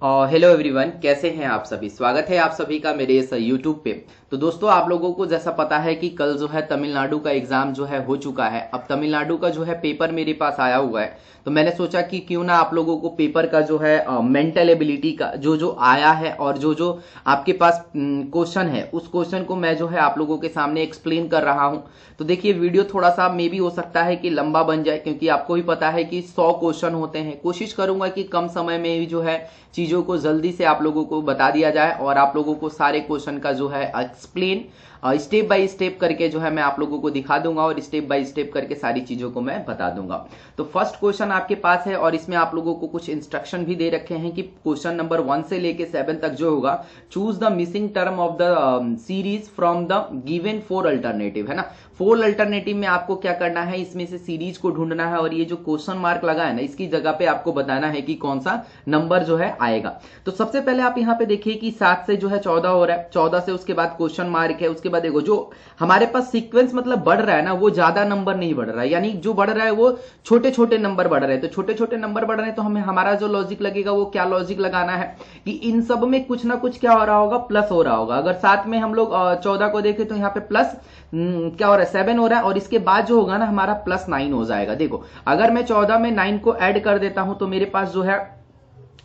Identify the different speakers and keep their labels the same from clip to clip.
Speaker 1: Hello everyone, कैसे हैं आप सभी। स्वागत है आप सभी का मेरे इस यूट्यूब पे। तो दोस्तों, आप लोगों को जैसा पता है कि कल जो है तमिलनाडु का एग्जाम जो है हो चुका है। अब तमिलनाडु का जो है पेपर मेरे पास आया हुआ है, तो मैंने सोचा कि क्यों ना आप लोगों को पेपर का जो है मेंटल एबिलिटी का जो जो आया है और जो जो आपके पास क्वेश्चन है, उस क्वेश्चन को मैं जो है आप लोगों के सामने एक्सप्लेन कर रहा हूं। तो देखिए, वीडियो थोड़ा सा मे भी हो सकता है कि लंबा बन जाए, क्योंकि आपको भी पता है कि 100 क्वेश्चन होते हैं। कोशिश करूंगा कि कम समय में भी जो है चीजों को जल्दी से आप लोगों को बता दिया जाए और आप लोगों को सारे क्वेश्चन का जो है एक्सप्लेन स्टेप बाय स्टेप करके जो है मैं आप लोगों को दिखा दूंगा और स्टेप बाय स्टेप करके सारी चीजों को मैं बता दूंगा। तो फर्स्ट क्वेश्चन आपके पास है और इसमें आप लोगों को कुछ इंस्ट्रक्शन भी दे रखे हैं कि क्वेश्चन नंबर 1 से लेके 7 तक जो होगा, choose the missing term of the series from the given 4 alternative, है ना। 4 अल्टरनेटिव में आपको क्या करना है, इसमें से सीरीज को ढूंढना है और ये जो क्वेश्चन मार्क लगा है ना, इसकी जगह पे आपको बताना है कि कौन सा नंबर जो है आएगा। तो सबसे पहले आप यहाँ पे देखिए कि 7 से जो है 14 हो रहा है, 14 से उसके बाद क्वेश्चन मार्क है, उसके बाद देखो जो हमारे पास सीक्वेंस मतलब बढ़ रहा है ना, वो ज्यादा नंबर नहीं बढ़ रहा है, यानी जो बढ़ रहा है वो छोटे छोटे नंबर बढ़ रहे हैं। तो छोटे छोटे नंबर बढ़ रहे हैं तो हमें हमारा जो लॉजिक लगेगा वो क्या लॉजिक लगाना है कि इन सब में कुछ ना कुछ क्या हो रहा होगा, प्लस हो रहा होगा। अगर साथ में हम लोग 14 को देखें तो यहाँ पे प्लस क्या हो रहा है, 7 हो रहा है और इसके बाद जो होगा ना हमारा +9 हो जाएगा। देखो, अगर मैं 14 में 9 को ऐड कर देता हूं तो मेरे पास जो है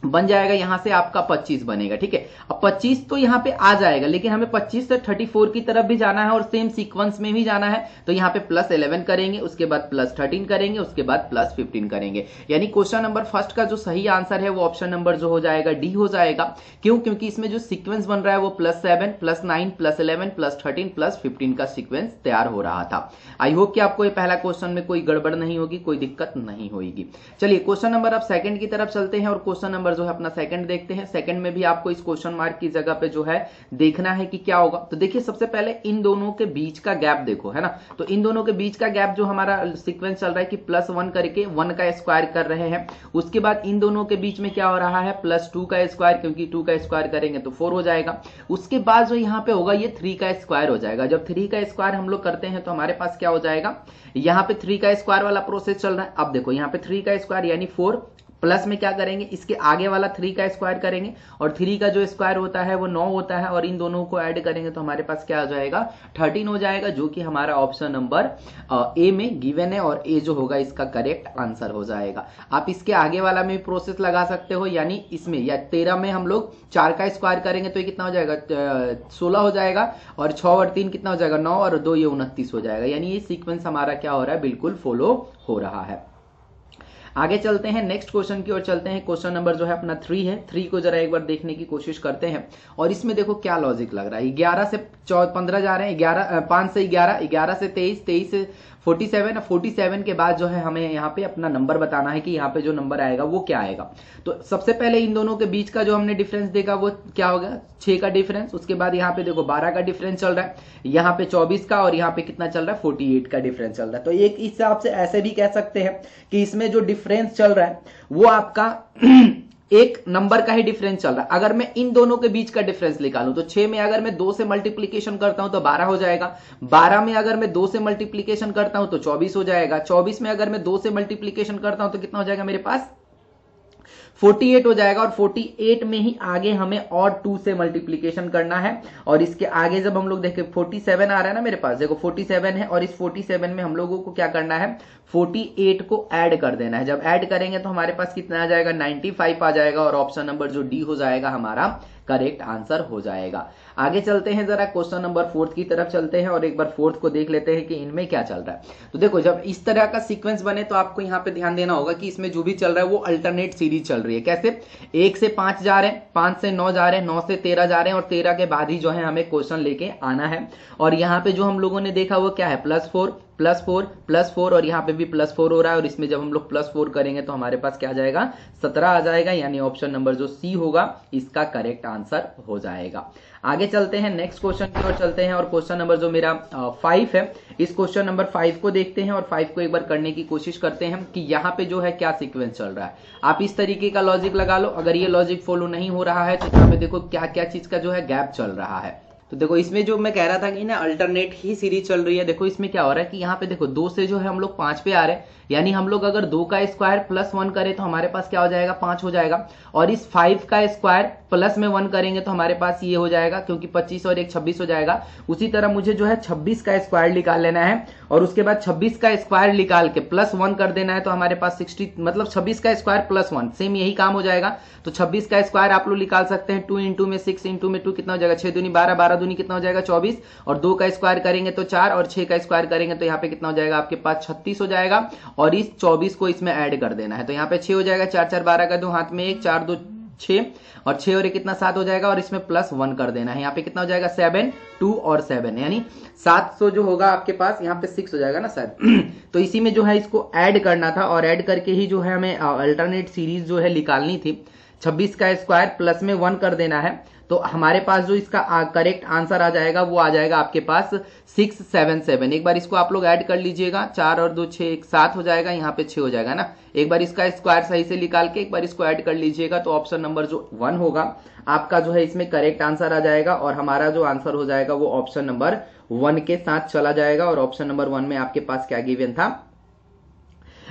Speaker 1: बन जाएगा यहां से आपका 25 बनेगा। ठीक है, अब 25 तो यहां पे आ जाएगा, लेकिन हमें 25 से 34 की तरफ भी जाना है और सेम सीक्वेंस में भी जाना है। तो यहां पे +11 करेंगे, उसके बाद +13 करेंगे, उसके बाद +15 करेंगे। यानी क्वेश्चन नंबर फर्स्ट का जो सही आंसर है वो ऑप्शन नंबर जो हो जाएगा डी हो जाएगा। क्यों? क्योंकि इसमें जो सीक्वेंस बन रहा है वो +7 +9 +11 +13 +15 का सीक्वेंस तैयार हो रहा था। आई होप कि आपको ये पहला क्वेश्चन में कोई गड़बड़ नहीं होगी, कोई दिक्कत नहीं होगी। चलिए क्वेश्चन नंबर अब सेकंड की तरफ चलते हैं और क्वेश्चन नंबर जो है अपना सेकंड देखते हैं। सेकंड में भी आपको इस क्वेश्चन मार्क की जगह पे जो है देखना है कि क्या होगा। तो देखिए, सबसे पहले इन दोनों के बीच का गैप देखो, है ना। तो इन दोनों के बीच का गैप जो हमारा सीक्वेंस चल रहा है कि +1 करके 1 का स्क्वायर कर रहे हैं। उसके बाद इन दोनों के बीच में क्या हो रहा है, +2 का स्क्वायर, क्योंकि 2 का स्क्वायर करेंगे तो 4 हो जाएगा। उसके बाद जो यहाँ पे होगा ये 3 का स्क्वायर हो जाएगा। जब 3 का स्क्वायर हम लोग करते हैं तो हमारे पास क्या हो जाएगा, यहाँ पे 3 का स्क्वायर वाला प्रोसेस चल रहा है। अब देखो, यहाँ पे 3 का स्क्वायर यानी 4 प्लस में क्या करेंगे, इसके आगे वाला 3 का स्क्वायर करेंगे और 3 का जो स्क्वायर होता है वो 9 होता है और इन दोनों को ऐड करेंगे तो हमारे पास क्या हो जाएगा, 13 हो जाएगा, जो कि हमारा ऑप्शन नंबर ए में गिवन है और ए जो होगा इसका करेक्ट आंसर हो जाएगा। आप इसके आगे वाला में प्रोसेस लगा सकते हो, यानी इसमें या 13 में हम लोग 4 का स्क्वायर करेंगे तो ये कितना हो जाएगा, 16 हो जाएगा और 6 और 3 कितना हो जाएगा, 9 और 2 ये 29 हो जाएगा। यानी ये सीक्वेंस हमारा क्या हो रहा है, बिल्कुल फॉलो हो रहा है। आगे चलते हैं, नेक्स्ट क्वेश्चन की ओर चलते हैं। क्वेश्चन नंबर जो है अपना 3 है। 3 को जरा एक बार देखने की कोशिश करते हैं और इसमें देखो क्या लॉजिक लग रहा है। 11 से 15 जा रहे हैं, 5 से 11, 11 से 23, 23 से 47 और 47 के बाद जो है हमें यहाँ पे अपना नंबर बताना है कि यहाँ पे जो नंबर आएगा वो क्या आएगा। तो सबसे पहले इन दोनों के बीच का जो हमने डिफरेंस देखा वो क्या होगा, 6 का डिफरेंस। उसके बाद यहाँ पे देखो 12 का डिफरेंस चल रहा है, यहाँ पे 24 का और यहाँ पे कितना चल रहा है, 48 का डिफरेंस चल रहा है। तो एक हिसाब से ऐसे भी कह सकते हैं कि इसमें जो डिफरेंस चल रहा है वो आपका एक नंबर का ही डिफरेंस चल रहा है। अगर मैं इन दोनों के बीच का डिफरेंस निकालूं तो 6 में अगर मैं 2 से मल्टीप्लीकेशन करता हूं तो 12 हो जाएगा। 12 में अगर मैं 2 से मल्टीप्लीकेशन करता हूं तो 24 हो जाएगा। 24 में अगर मैं 2 से मल्टीप्लीकेशन करता हूं तो कितना हो जाएगा मेरे पास, 48 हो जाएगा। और 48 में ही आगे हमें और 2 से मल्टीप्लीकेशन करना है और इसके आगे जब हम लोग देखें 47 आ रहा है ना मेरे पास, देखो 47 है और इस 47 में हम लोगों को क्या करना है, 48 को ऐड कर देना है। जब ऐड करेंगे तो हमारे पास कितना आ जाएगा, 95 आ जाएगा और ऑप्शन नंबर जो डी हो जाएगा हमारा करेक्ट आंसर हो जाएगा। आगे चलते हैं, जरा क्वेश्चन नंबर 4 की तरफ चलते हैं और एक बार 4 को देख लेते हैं कि इनमें क्या चल रहा है। तो देखो, जब इस तरह का सीक्वेंस बने तो आपको यहाँ पे ध्यान देना होगा कि इसमें जो भी चल रहा है वो अल्टरनेट सीरीज चल रही है। कैसे, 1 से 5 जा रहे हैं, 5 से 9 जा रहे हैं, 9 से 13 जा रहे हैं और 13 के बाद ही जो है हमें क्वेश्चन लेके आना है। और यहाँ पे जो हम लोगों ने देखा वो क्या है, +4 +4 +4 और यहाँ पे भी +4 हो रहा है और इसमें जब हम लोग +4 करेंगे तो हमारे पास क्या आ जाएगा, 17 आ जाएगा। यानी ऑप्शन नंबर जो सी होगा इसका करेक्ट आंसर हो जाएगा। आगे चलते हैं, नेक्स्ट क्वेश्चन की ओर चलते हैं और क्वेश्चन नंबर जो मेरा 5 है, इस क्वेश्चन नंबर 5 को देखते हैं और 5 को एक बार करने की कोशिश करते हैं कि यहाँ पे जो है क्या सीक्वेंस चल रहा है। आप इस तरीके का लॉजिक लगा लो। अगर ये लॉजिक फॉलो नहीं हो रहा है तो यहाँ पे देखो क्या क्या चीज का जो है गैप चल रहा है। तो देखो, इसमें जो मैं कह रहा था कि ना अल्टरनेट ही सीरीज चल रही है, देखो इसमें क्या हो रहा है कि यहाँ पे देखो 2 से जो है हम लोग 5 पे आ रहे हैं, यानी हम लोग अगर 2 का स्क्वायर प्लस 1 करें तो हमारे पास क्या हो जाएगा, 5 हो जाएगा। और इस 5 का स्क्वायर प्लस में 1 करेंगे तो हमारे पास ये हो जाएगा, क्योंकि 25 और 1 26 हो जाएगा। उसी तरह मुझे जो है 26 का स्क्वायर निकाल लेना है और उसके बाद 26 का स्क्वायर निकाल के प्लस 1 कर देना है, तो हमारे पास 60 मतलब 26 का स्क्वायर प्लस 1 सेम यही काम हो जाएगा। तो 26 का स्क्वायर आप लोग निकाल सकते हैं, 2 इंटू में 6 इंटू में 2 कितना हो जाएगा, 6 दूनी 12, 12 दूनी कितना हो जाएगा 24, और 2 का स्क्वायर करेंगे तो 4 और 6 का स्क्वायर करेंगे तो यहाँ पे कितना हो जाएगा आपके पास 36 हो जाएगा। और इस 24 को इसमें ऐड कर देना है, तो यहाँ पे 6 हो जाएगा, 4 4 12 का 2 हाथ में 1, 4 2 6 और 6 और 1 कितना 7 हो जाएगा, और इसमें प्लस 1 कर देना है। यहाँ पे कितना हो जाएगा 7 2 और 7 यानी 700 जो होगा आपके पास, यहाँ पे 6 हो जाएगा ना शायद तो इसी में जो है इसको ऐड करना था और ऐड करके ही जो है हमें अल्टरनेट सीरीज जो है निकालनी थी। 26 का स्क्वायर प्लस में 1 कर देना है, तो हमारे पास जो इसका करेक्ट आंसर आ जाएगा वो आ जाएगा आपके पास 677। एक बार इसको आप लोग ऐड कर लीजिएगा, 4 और 2 6 7 हो जाएगा, यहाँ पे 6 हो जाएगा ना। एक बार इसका स्क्वायर सही से निकाल के एक बार इसको ऐड कर लीजिएगा, तो ऑप्शन नंबर जो 1 होगा आपका जो है इसमें करेक्ट आंसर आ जाएगा और हमारा जो आंसर हो जाएगा वो ऑप्शन नंबर 1 के साथ चला जाएगा। और ऑप्शन नंबर 1 में आपके पास क्या गिवन था,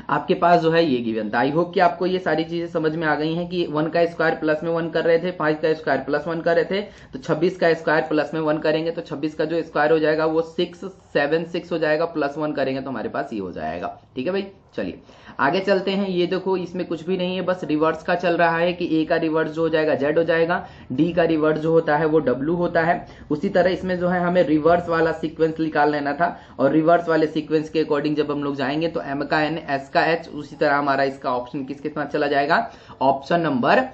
Speaker 1: आपके पास जो है ये गिवन था। आई होप कि आपको ये सारी चीजें समझ में आ गई हैं कि 1 का स्क्वायर प्लस में 1 कर रहे थे, 5 का स्क्वायर प्लस 1 कर रहे थे, तो 26 का स्क्वायर प्लस में 1 करेंगे तो 26 का जो स्क्वायर हो जाएगा वो 676 हो जाएगा, प्लस 1 करेंगे तो हमारे पास ये हो जाएगा। ठीक है भाई, चलिए आगे चलते हैं। ये देखो इसमें कुछ भी नहीं है, बस रिवर्स का चल रहा है कि ए का रिवर्स जो हो जाएगा जेड हो जाएगा, डी का रिवर्स जो होता है वो डब्ल्यू होता है। उसी तरह इसमें जो है हमें रिवर्स वाला सीक्वेंस निकाल लेना था और रिवर्स वाले सीक्वेंस के अकॉर्डिंग जब हम लोग जाएंगे तो एम का एन, एस का एच, उसी तरह हमारा इसका ऑप्शन किसके साथ चला जाएगा, ऑप्शन नंबर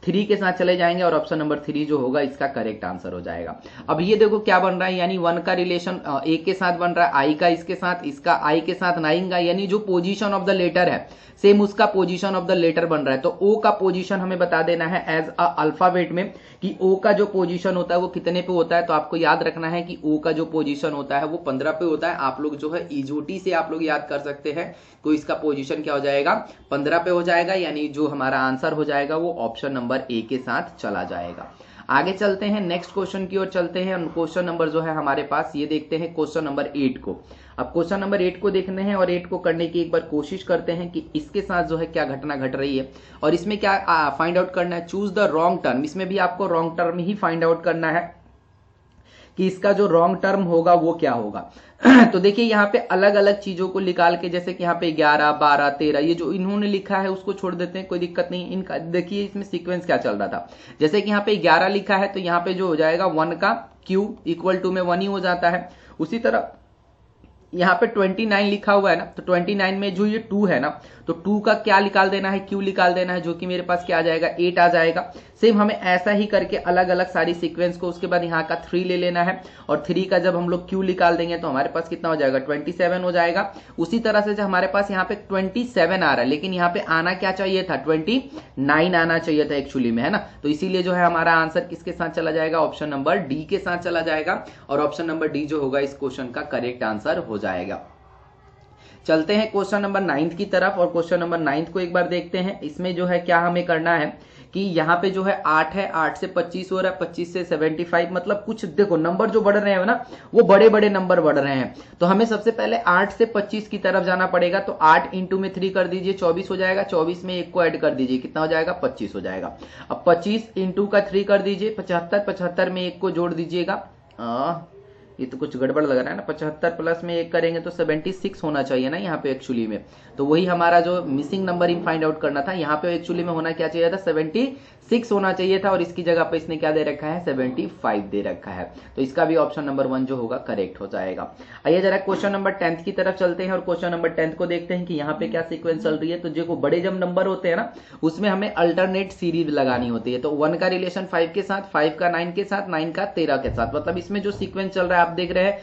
Speaker 1: 3 के साथ चले जाएंगे और ऑप्शन नंबर 3 जो होगा इसका करेक्ट आंसर हो जाएगा। अब ये देखो क्या बन रहा है, यानी 1 का रिलेशन ए के साथ बन रहा है, आई का इसके साथ, इसका आई के साथ 9 का, यानी जो पोजीशन ऑफ द लेटर है सेम उसका पोजीशन ऑफ द लेटर बन रहा है। तो ओ का पोजीशन हमें बता देना है एज अ अल्फाबेट में कि ओ का जो पोजीशन होता है वो कितने पे होता है। तो आपको याद रखना है कि ओ का जो पोजीशन होता है वो 15 पे होता है। आप लोग जो है इजोटी से आप लोग याद कर सकते हैं, तो इसका पोजीशन क्या हो जाएगा 15 पे हो जाएगा, यानी जो हमारा आंसर हो जाएगा वो ऑप्शन नंबर ए के साथ चला जाएगा। आगे चलते हैं, नेक्स्ट क्वेश्चन की ओर चलते हैं। क्वेश्चन नंबर जो है हमारे पास ये देखते हैं क्वेश्चन नंबर 8 को। अब क्वेश्चन नंबर 8 को देखने हैं और 8 को करने की एक बार कोशिश करते हैं कि इसके साथ जो है क्या घटना घट रही है और इसमें क्या फाइंड आउट करना है, चूज द रॉन्ग टर्म। इसमें भी आपको रॉन्ग टर्म ही फाइंड आउट करना है कि इसका जो रॉन्ग टर्म होगा वो क्या होगा। तो देखिए यहाँ पे अलग अलग चीजों को निकाल के, जैसे कि यहाँ पे 11 12 13 ये जो इन्होंने लिखा है उसको छोड़ देते हैं, कोई दिक्कत नहीं। इनका देखिए इसमें सीक्वेंस क्या चल रहा था, जैसे कि यहाँ पे 11 लिखा है तो यहाँ पे जो हो जाएगा 1 का क्यू इक्वल टू में 1 ही हो जाता है। उसी तरह यहाँ पे 29 लिखा हुआ है ना, तो 29 में जो ये 2 है ना, तो 2 का क्या निकाल देना है, क्यू निकाल देना है, जो कि मेरे पास क्या आ जाएगा 8 आ जाएगा। सेम हमें ऐसा ही करके अलग अलग सारी सीक्वेंस को, उसके बाद यहाँ का 3 ले लेना है और 3 का जब हम लोग क्यू निकाल देंगे तो हमारे पास कितना हो जाएगा 27 हो जाएगा। उसी तरह से जब हमारे पास यहाँ पे 27 आ रहा है, लेकिन यहाँ पे आना क्या चाहिए था 29 आना चाहिए था एक्चुअली में, है ना। तो इसीलिए जो है हमारा आंसर किसके साथ चला जाएगा, ऑप्शन नंबर डी के साथ चला जाएगा और ऑप्शन नंबर डी जो होगा इस क्वेश्चन का करेक्ट आंसर हो जाएगा। चलते हैं क्वेश्चन नंबर 9 की तरफ और क्वेश्चन नंबर 9 को एक बार देखते हैं। इसमें जो है क्या हमें करना है कि यहाँ पे जो है 8 है, 8 से 25 हो रहा है, 25 से 75, मतलब कुछ देखो नंबर जो बढ़ रहे हैं ना वो बड़े बड़े नंबर बढ़ रहे हैं। तो हमें सबसे पहले 8 से 25 की तरफ जाना पड़ेगा। तो 8 इंटू में 3 कर दीजिए, 24 हो जाएगा, 24 में 1 को ऐड कर दीजिए, कितना हो जाएगा 25 हो जाएगा। अब 25 इंटू का 3 कर दीजिए, 75, 75 में 1 को जोड़ दीजिएगा, ये तो कुछ गड़बड़ लग रहा है ना, 75 प्लस में 1 करेंगे तो 76 होना चाहिए ना यहाँ पे एक्चुअली में। तो वही हमारा जो missing number in find out करना था, यहाँ पे एक्चुअली में होना क्या चाहिए था 76 होना चाहिए था और इसकी जगह पे इसने क्या दे रखा है 75 दे रखा है। तो इसका भी ऑप्शन नंबर 1 जो होगा करेक्ट हो जाएगा। आइए जरा क्वेश्चन नंबर 10 की तरफ चलते हैं और क्वेश्चन नंबर 10 को देखते हैं कि यहाँ पे क्या सीक्वेंस चल रही है। तो जो बड़े जब नंबर होते हैं ना उसमें हमें अल्टरनेट सीरीज लगानी होती है। तो 1 का रिलेशन 5 के साथ, 5 का 9 के साथ, 9 का 13 के साथ, मतलब इसमें जो सीक्वेंस चल रहा है आप देख रहे हैं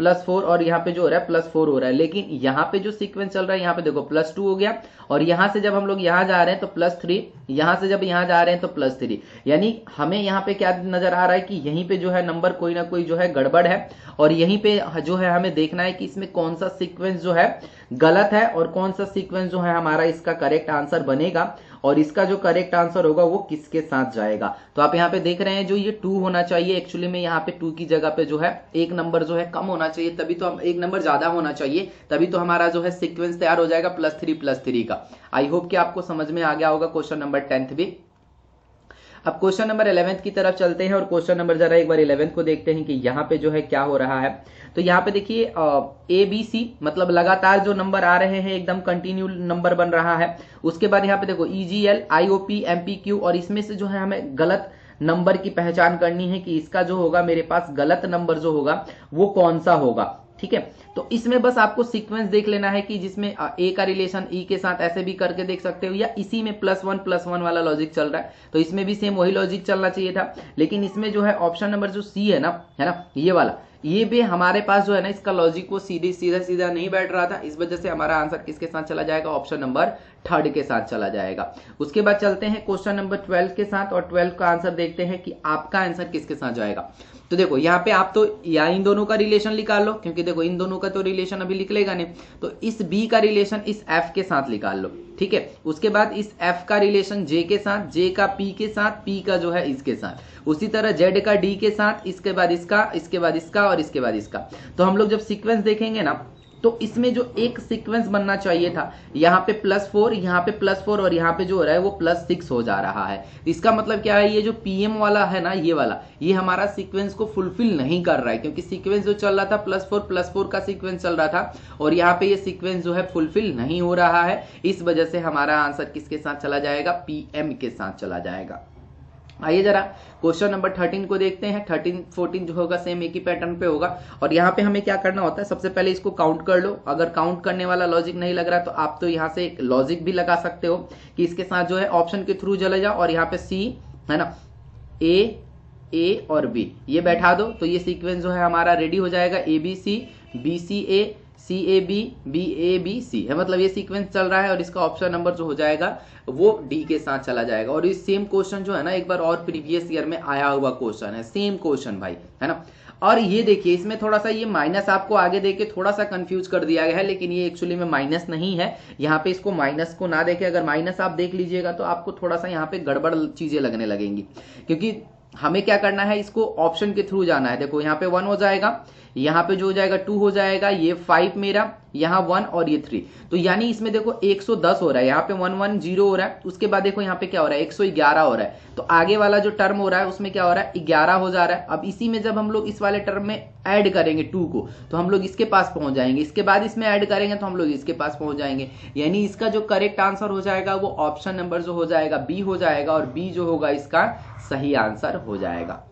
Speaker 1: +4 और यहाँ पे जो हो रहा है +4 हो रहा है। लेकिन यहाँ पे जो सीक्वेंस चल रहा है यहाँ पे देखो +2 हो गया और यहाँ से जब हम लोग यहाँ जा रहे हैं तो +3, यहाँ से जब यहाँ जा रहे हैं तो +3, यानी हमें यहाँ पे क्या नजर आ रहा है कि यहीं पे जो है नंबर कोई ना कोई जो है गड़बड़ है और यहीं पे जो है हमें देखना है कि इसमें कौन सा सीक्वेंस जो है गलत है और कौन सा सीक्वेंस जो है हमारा इसका करेक्ट आंसर बनेगा और इसका जो करेक्ट आंसर होगा वो किसके साथ जाएगा। तो आप यहाँ पे देख रहे हैं जो ये 2 होना चाहिए, एक्चुअली में यहाँ पे 2 की जगह पे जो है एक नंबर जो है कम होना होना चाहिए, तभी तो हम एक नंबर ज्यादा होना चाहिए, तभी तो हमारा जो है सीक्वेंस तैयार हो जाएगा +3 का। आई होप कि आपको समझ में आ गया होगा क्वेश्चन नंबर 10 भी। अब क्वेश्चन नंबर 11 की तरफ चलते हैं और क्वेश्चन नंबर जरा एक बार 11 को देखते हैं कि यहाँ पे जो है क्या हो रहा है। तो यहाँ पे देखिए ABC मतलब लगातार जो नंबर आ रहे हैं एकदम कंटिन्यू नंबर बन रहा है। उसके बाद यहाँ पे देखो EGL IOP MPQ और इसमें से जो है हमें गलत नंबर की पहचान करनी है कि इसका जो होगा मेरे पास गलत नंबर जो होगा वो कौन सा होगा। ठीक है, तो इसमें बस आपको सीक्वेंस देख लेना है कि जिसमें ए का रिलेशन ई के साथ ऐसे भी करके देख सकते हो, या इसी में +1 वाला लॉजिक चल रहा है तो इसमें भी सेम वही लॉजिक चलना चाहिए था। लेकिन इसमें जो है ऑप्शन नंबर जो सी है ना ये वाला, ये भी हमारे पास जो है ना इसका लॉजिक वो सीधा नहीं बैठ रहा था, इस वजह से हमारा आंसर किसके साथ चला जाएगा, ऑप्शन नंबर 3 के साथ चला जाएगा। उसके बाद चलते हैं क्वेश्चन नंबर 12 के साथ और 12 का आंसर देखते हैं कि आपका आंसर किसके साथ जाएगा। तो देखो यहाँ पे आप तो या इन दोनों का रिलेशन निकाल लो, क्योंकि देखो इन दोनों का तो रिलेशन अभी निकलेगा नहीं, तो इस बी का रिलेशन इस एफ के साथ निकाल लो। ठीक है, उसके बाद इस एफ का रिलेशन जे के साथ, जे का पी के साथ, पी का जो है इसके साथ, उसी तरह जेड का डी के साथ, इसके बाद इसका, इसके बाद इसका और इसके बाद इसका। तो हम लोग जब सीक्वेंस देखेंगे ना तो इसमें जो एक सीक्वेंस बनना चाहिए था, यहाँ पे +4, यहाँ पे +4 और यहाँ पे जो हो रहा है वो +6 हो जा रहा है। इसका मतलब क्या है, ये जो PM वाला है ना ये वाला, ये हमारा सीक्वेंस को फुलफिल नहीं कर रहा है, क्योंकि सीक्वेंस जो चल रहा था +4 का सीक्वेंस चल रहा था और यहाँ पे ये सीक्वेंस जो है फुलफिल नहीं हो रहा है। इस वजह से हमारा आंसर किसके साथ चला जाएगा, PM के साथ चला जाएगा। आइए जरा क्वेश्चन नंबर 13 को देखते हैं। 13 14 जो होगा सेम एक ही पैटर्न पे होगा और यहाँ पे हमें क्या करना होता है, सबसे पहले इसको काउंट कर लो। अगर काउंट करने वाला लॉजिक नहीं लग रहा तो आप तो यहाँ से एक लॉजिक भी लगा सकते हो कि इसके साथ जो है ऑप्शन के थ्रू चले जाओ और यहाँ पे C है ना, A और B ये बैठा दो, तो ये सीक्वेंस जो है हमारा रेडी हो जाएगा। ABC BCA CAB BABC है, मतलब ये सीक्वेंस चल रहा है और इसका ऑप्शन नंबर जो हो जाएगा वो डी के साथ चला जाएगा। और इस सेम क्वेश्चन जो है ना एक बार और प्रीवियस ईयर में आया हुआ क्वेश्चन है, सेम क्वेश्चन भाई है ना। और ये देखिए इसमें थोड़ा सा ये माइनस आपको आगे देके थोड़ा सा कंफ्यूज कर दिया गया है, लेकिन ये एक्चुअली में माइनस नहीं है। यहाँ पे इसको माइनस को ना देखे अगर माइनस आप देख लीजिएगा तो आपको थोड़ा सा यहाँ पे गड़बड़ चीजें लगने लगेंगी, क्योंकि हमें क्या करना है, इसको ऑप्शन के थ्रू जाना है। देखो यहाँ पे 1 हो जाएगा, यहाँ पे जो हो जाएगा 2 हो जाएगा, ये 5 मेरा, यहाँ 1 और ये 3, तो यानी इसमें देखो 110 हो रहा है, यहाँ पे 110 हो रहा है। उसके बाद देखो यहाँ पे क्या हो रहा है, 111 हो रहा है, तो आगे वाला जो टर्म हो रहा है उसमें क्या हो रहा है, 11 हो जा रहा है। अब इसी में जब हम लोग इस वाले टर्म में ऐड करेंगे 2 को तो हम लोग इसके पास पहुंच जाएंगे, इसके बाद इसमें ऐड करेंगे तो हम लोग इसके पास पहुंच जाएंगे। यानी इसका जो करेक्ट आंसर हो जाएगा वो ऑप्शन नंबर जो हो जाएगा बी हो जाएगा, और बी जो होगा इसका सही आंसर हो जाएगा।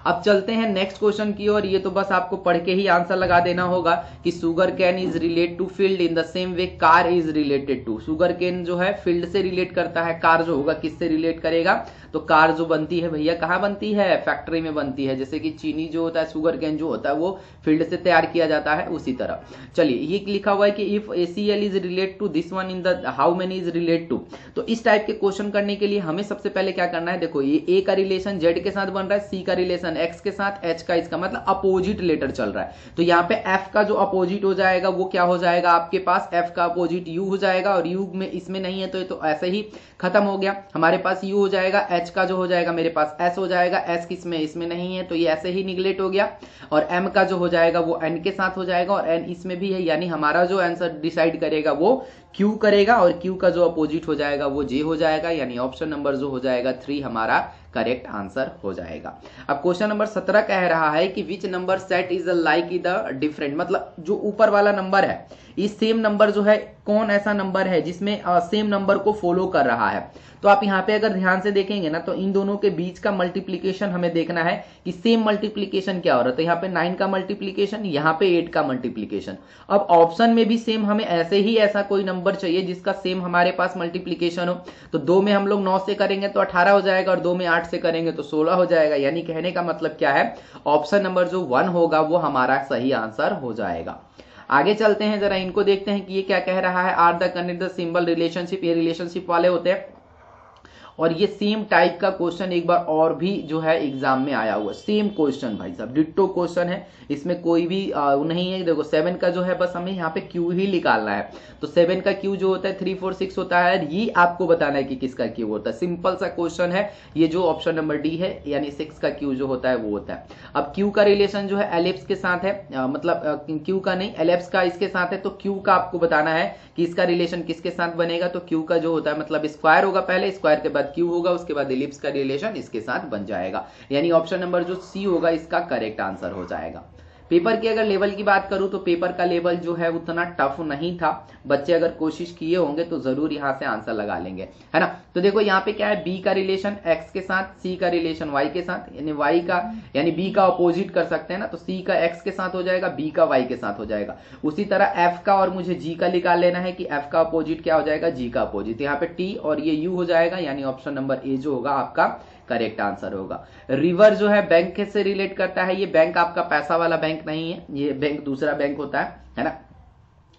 Speaker 1: अब चलते हैं नेक्स्ट क्वेश्चन की ओर। ये तो बस आपको पढ़ के ही आंसर लगा देना होगा कि sugar cane is relate to field in the same way car is related to. Sugar cane जो है फील्ड से रिलेट करता है, कार जो होगा किससे रिलेट करेगा, तो कार जो बनती है भैया कहाँ बनती है, फैक्ट्री में बनती है। जैसे कि चीनी जो होता है, सुगर कैन जो होता है वो फील्ड से तैयार किया जाता है, उसी तरह। चलिए ये लिखा हुआ है कि if ACL is relate to this one in the how many is relate to. तो इस टाइप के क्वेश्चन करने के लिए हमें सबसे पहले क्या करना है, देखो ये A का रिलेशन Z के साथ बन रहा है, C का रिलेशन X के साथ, H का इसका मतलब अपोजिट लेटर चल रहा है। तो यहाँ पे F का जो अपोजिट हो जाएगा वो क्या हो जाएगा आपके पास, F का अपोजिट U हो जाएगा, और U में इसमें नहीं है तो ये तो ऐसे ही खत्म हो गया। हमारे पास U हो जाएगा, H का जो हो जाएगा मेरे पास S हो जाएगा, S किसमें, इसमें नहीं है तो ये ऐसे ही निगलेक्ट हो गया। और M का जो हो जाएगा वो N के साथ हो जाएगा, और N इसमें भी है, यानी हमारा जो आंसर डिसाइड करेगा वो Q करेगा, और Q का जो अपोजिट हो जाएगा वो J हो जाएगा, यानी ऑप्शन नंबर जो हो जाएगा 3 हमारा करेक्ट आंसर हो जाएगा। अब क्वेश्चन नंबर 17 कह रहा है कि which number set is like the different, मतलब जो ऊपर वाला नंबर है इस सेम नंबर जो है कौन ऐसा नंबर है जिसमें सेम नंबर को फॉलो कर रहा है। तो आप यहाँ पे अगर ध्यान से देखेंगे ना तो इन दोनों के बीच का मल्टीप्लीकेशन हमें देखना है कि सेम मल्टीप्लीकेशन क्या हो रहा है। तो यहाँ पे 9 का मल्टीप्लीकेशन, यहाँ पे 8 का मल्टीप्लीकेशन। अब ऑप्शन में भी सेम हमें ऐसे ही ऐसा कोई नंबर चाहिए जिसका सेम हमारे पास मल्टीप्लीकेशन हो। तो 2 में हम लोग 9 से करेंगे तो 18 हो जाएगा, और 2 में 8 से करेंगे तो 16 हो जाएगा। यानी कहने का मतलब क्या है, ऑप्शन नंबर जो 1 होगा वो हमारा सही आंसर हो जाएगा। आगे चलते हैं, जरा इनको देखते हैं कि ये क्या कह रहा है। Are the connect the symbol relationship, ये रिलेशनशिप वाले होते हैं। और ये सेम टाइप का क्वेश्चन एक बार और भी जो है एग्जाम में आया हुआ, सेम क्वेश्चन भाई साहब, डिट्टो क्वेश्चन है, इसमें कोई भी नहीं है। देखो 7 का जो है बस हमें यहाँ पे क्यू ही निकालना है, तो 7 का क्यू जो होता है 3 4 6 होता है, ये आपको बताना है कि किसका क्यू होता है। सिंपल सा क्वेश्चन है ये, जो ऑप्शन नंबर डी है, यानी 6 का क्यू जो होता है वो होता है। अब क्यू का रिलेशन जो है एलिप्स के साथ है, मतलब क्यू का नहीं, एलिप्स का इसके साथ है, तो क्यू का आपको बताना है कि इसका रिलेशन किसके साथ बनेगा। तो क्यू का जो होता है मतलब स्क्वायर होगा पहले, स्क्वायर के बाद क्यू होगा, उसके बाद एलिप्स का रिलेशन इसके साथ बन जाएगा, यानी ऑप्शन नंबर जो सी होगा इसका करेक्ट आंसर हो जाएगा। पेपर की अगर लेवल की बात करूं तो पेपर का लेवल जो है उतना टफ नहीं था, बच्चे अगर कोशिश किए होंगे तो जरूर यहां से आंसर लगा लेंगे, है ना। तो देखो यहाँ पे क्या है, बी का रिलेशन एक्स के साथ, सी का रिलेशन वाई के साथ, यानी वाई का यानी बी का अपोजिट कर सकते हैं ना, तो सी का एक्स के साथ हो जाएगा, बी का वाई के साथ हो जाएगा। उसी तरह एफ का और मुझे जी का निकाल लेना है कि एफ का अपोजिट क्या हो जाएगा, जी का अपोजिट, यहाँ पे टी और ये यू हो जाएगा, यानी ऑप्शन नंबर ए जो होगा आपका करेक्ट आंसर होगा। रिवर जो है बैंक से रिलेट करता है, ये बैंक आपका पैसा वाला बैंक नहीं है, ये बैंक दूसरा बैंक होता है ना।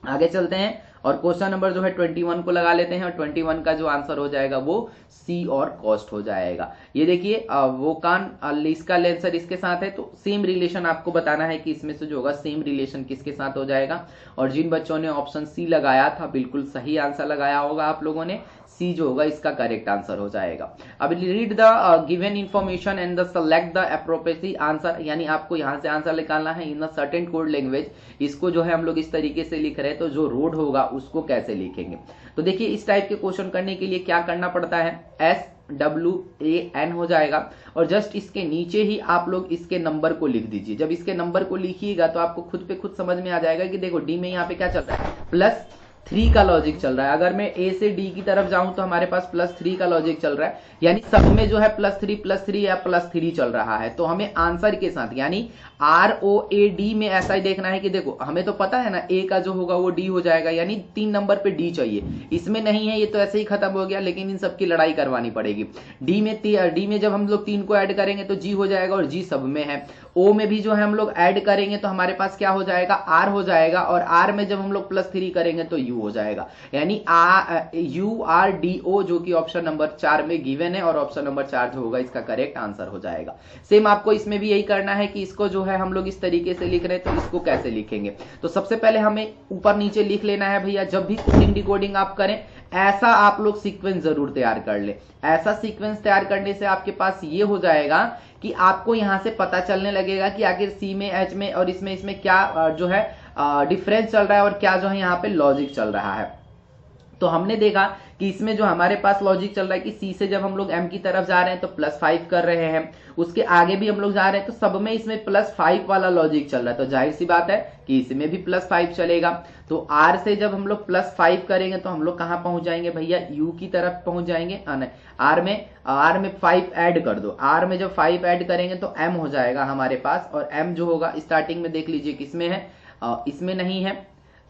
Speaker 1: आगे चलते हैं और क्वेश्चन नंबर जो है 21 को लगा लेते हैं, और 21 का जो आंसर हो जाएगा वो सी और कॉस्ट हो जाएगा। ये देखिए वो कान इसका लेंसर इसके साथ है, तो सेम रिलेशन आपको बताना है कि इसमें से जो होगा सेम रिलेशन किसके साथ हो जाएगा। और जिन बच्चों ने ऑप्शन सी लगाया था बिल्कुल सही आंसर लगाया होगा आप लोगों ने, सी जो होगा इसका करेक्ट आंसर हो जाएगा। अब read the given information and the select the appropriate answer, यानी आपको यहां से आंसर निकालना है इन द सर्टेन कोड लैंग्वेज। इसको जो है हम लोग इस तरीके से लिख रहे हैं, तो जो रोड होगा उसको कैसे लिखेंगे। तो देखिए इस टाइप के क्वेश्चन करने के लिए क्या करना पड़ता है, SWAN हो जाएगा, और जस्ट इसके नीचे ही आप लोग इसके नंबर को लिख दीजिए। जब इसके नंबर को लिखिएगा तो आपको खुद पे खुद समझ में आ जाएगा कि देखो डी में यहाँ पे क्या चल रहा है, +3 का लॉजिक चल रहा है। अगर मैं ए से डी की तरफ जाऊं तो हमारे पास +3 का लॉजिक चल रहा है, यानी सब में जो है +3 या +3 चल रहा है। तो हमें आंसर के साथ यानी ROAD में ऐसा ही देखना है कि देखो हमें तो पता है ना ए का जो होगा वो डी हो जाएगा, यानी 3 नंबर पे डी चाहिए, इसमें नहीं है, ये तो ऐसे ही खत्म हो गया, लेकिन इन सब की लड़ाई करवानी पड़ेगी। डी में जब हम लोग 3 को ऐड करेंगे तो जी हो जाएगा, और जी सब में है। ओ में भी जो है हम लोग ऐड करेंगे तो हमारे पास क्या हो जाएगा, आर हो जाएगा, और आर में जब हम लोग +3 करेंगे तो यू हो जाएगा, यानी URDO जो कि ऑप्शन नंबर 4 में गिवन है, और ऑप्शन नंबर 4 जो होगा इसका करेक्ट आंसर हो जाएगा। सेम आपको इसमें भी यही करना है कि इसको जो है हम लोग इस तरीके से लिख रहे हैं, तो इसको कैसे लिखेंगे। तो सबसे पहले हमें ऊपर नीचे लिख लेना है भैया। जब भी कोडिंग डिकोडिंग आप करें ऐसा आप लोग सीक्वेंस जरूर तैयार कर ले। ऐसा सीक्वेंस तैयार करने से आपके पास ये हो जाएगा कि आपको यहां से पता चलने लगेगा कि आखिर सी में, एच में और इसमें क्या जो है डिफरेंस चल रहा है, और क्या जो है यहाँ पे लॉजिक चल रहा है। तो हमने देखा कि इसमें जो हमारे पास लॉजिक चल रहा है कि सी से जब हम लोग एम की तरफ जा रहे हैं तो +5 कर रहे हैं, उसके आगे भी हम लोग जा रहे हैं तो सब में इसमें +5 वाला लॉजिक चल रहा है, तो जाहिर सी बात है कि इसमें भी +5 चलेगा। तो आर से जब हम लोग +5 करेंगे तो हम लोग कहां पहुंच जाएंगे भैया, यू की तरफ पहुंच जाएंगे। आर में 5 ऐड कर दो, आर में जब 5 ऐड करेंगे तो एम हो जाएगा हमारे पास, और एम जो होगा स्टार्टिंग में देख लीजिए किसमें है, इसमें नहीं है,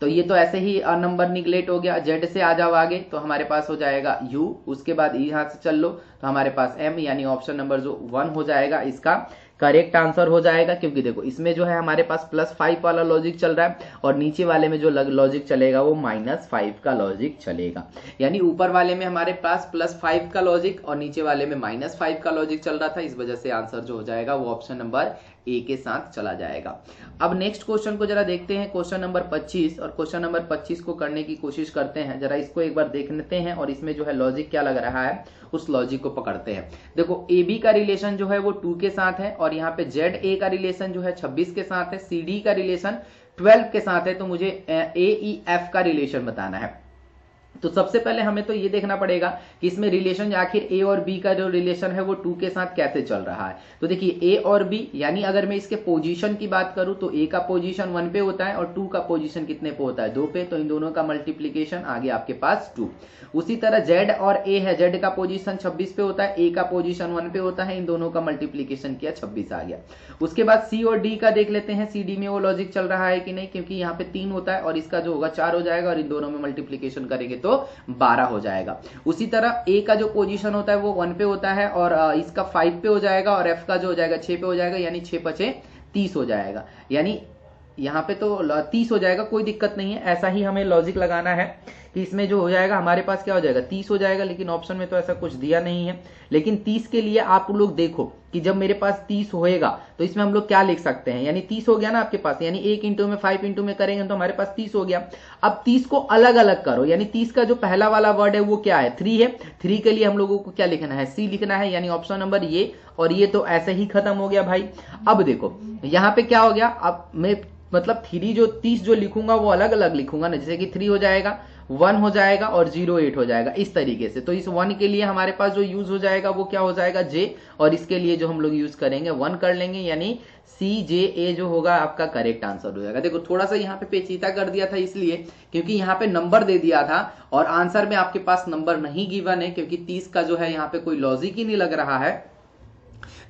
Speaker 1: तो ये तो ऐसे ही नंबर निगलेक्ट हो गया। जेड से आ जाओ आगे तो हमारे पास हो जाएगा यू, उसके बाद यहां से चल लो तो हमारे पास एम, यानी ऑप्शन नंबर जो 1 हो जाएगा इसका करेक्ट आंसर हो जाएगा। क्योंकि देखो इसमें जो है हमारे पास +5 वाला लॉजिक चल रहा है, और नीचे वाले में जो लॉजिक चलेगा वो -5 का लॉजिक चलेगा, यानी ऊपर वाले में हमारे पास +5 का लॉजिक और नीचे वाले में -5 का लॉजिक चल रहा था। इस वजह से आंसर जो हो जाएगा वो ऑप्शन नंबर ए के साथ चला जाएगा। अब नेक्स्ट क्वेश्चन को जरा देखते हैं, क्वेश्चन नंबर 25, और क्वेश्चन नंबर 25 को करने की कोशिश करते हैं। जरा इसको एक बार देख लेते हैं और इसमें जो है लॉजिक क्या लग रहा है उस लॉजिक को पकड़ते हैं। देखो ए बी का रिलेशन जो है वो 2 के साथ है, और यहाँ पे जेड ए का रिलेशन जो है 26 के साथ है, सी डी का रिलेशन 12 के साथ है, तो मुझे ए ई एफ का रिलेशन बताना है। तो सबसे पहले हमें तो ये देखना पड़ेगा कि इसमें रिलेशन आखिर ए और बी का जो रिलेशन है वो 2 के साथ कैसे चल रहा है। तो देखिए ए और बी, यानी अगर मैं इसके पोजीशन की बात करूं तो ए का पोजीशन 1 पे होता है और 2 का पोजीशन कितने पे होता है, 2 पे, तो इन दोनों का मल्टीप्लीकेशन आ गया आपके पास 2। उसी तरह जेड और ए है, जेड का पोजीशन 26 पे होता है, ए का पोजीशन 1 पे होता है, इन दोनों का मल्टीप्लीकेशन किया 26 आ गया। उसके बाद सी और डी का देख लेते हैं, सी डी में वो लॉजिक चल रहा है कि नहीं, क्योंकि यहाँ पे 3 होता है और इसका जो होगा 4 हो जाएगा, और इन दोनों में मल्टीप्लीकेशन करेंगे तो 12 हो जाएगा। उसी तरह ए का जो पोजीशन होता है वो 1 पे होता है, और इसका 5 पे हो जाएगा, और एफ का जो हो जाएगा 6 पे हो जाएगा, यानी 6 × 5 = 30 हो जाएगा, यानी यहाँ पे तो 30 हो जाएगा, कोई दिक्कत नहीं है। ऐसा ही हमें लॉजिक लगाना है कि इसमें जो हो जाएगा हमारे पास क्या हो जाएगा 30 हो जाएगा, लेकिन ऑप्शन में तो ऐसा कुछ दिया नहीं है। लेकिन 30 के लिए आप लोग देखो कि जब मेरे पास 30 होएगा तो इसमें हम लोग क्या लिख सकते हैं, यानी 30 हो गया ना आपके पास, यानी 1 इंटू में 5 इंटू में करेंगे तो हमारे पास 30 हो गया। अब 30 को अलग अलग करो, यानी 30 का जो पहला वाला वर्ड है वो क्या है 3 है, 3 के लिए हम लोगों को क्या लिखना है सी लिखना है, यानी ऑप्शन नंबर ये, और ये तो ऐसे ही खत्म हो गया भाई। अब देखो यहां पे क्या हो गया, अब मैं मतलब 30 जो लिखूंगा वो अलग अलग लिखूंगा ना, जैसे कि 3 हो जाएगा, 1 हो जाएगा और 08 हो जाएगा इस तरीके से। तो इस 1 के लिए हमारे पास जो यूज हो जाएगा वो क्या हो जाएगा जे, और इसके लिए जो हम लोग यूज करेंगे 1 कर लेंगे, यानी CJA जो होगा आपका करेक्ट आंसर हो जाएगा। देखो थोड़ा सा यहाँ पे पेचीदा कर दिया था इसलिए क्योंकि यहाँ पे नंबर दे दिया था और आंसर में आपके पास नंबर नहीं गिवन है, क्योंकि 30 का जो है यहाँ पे कोई लॉजिक ही नहीं लग रहा है।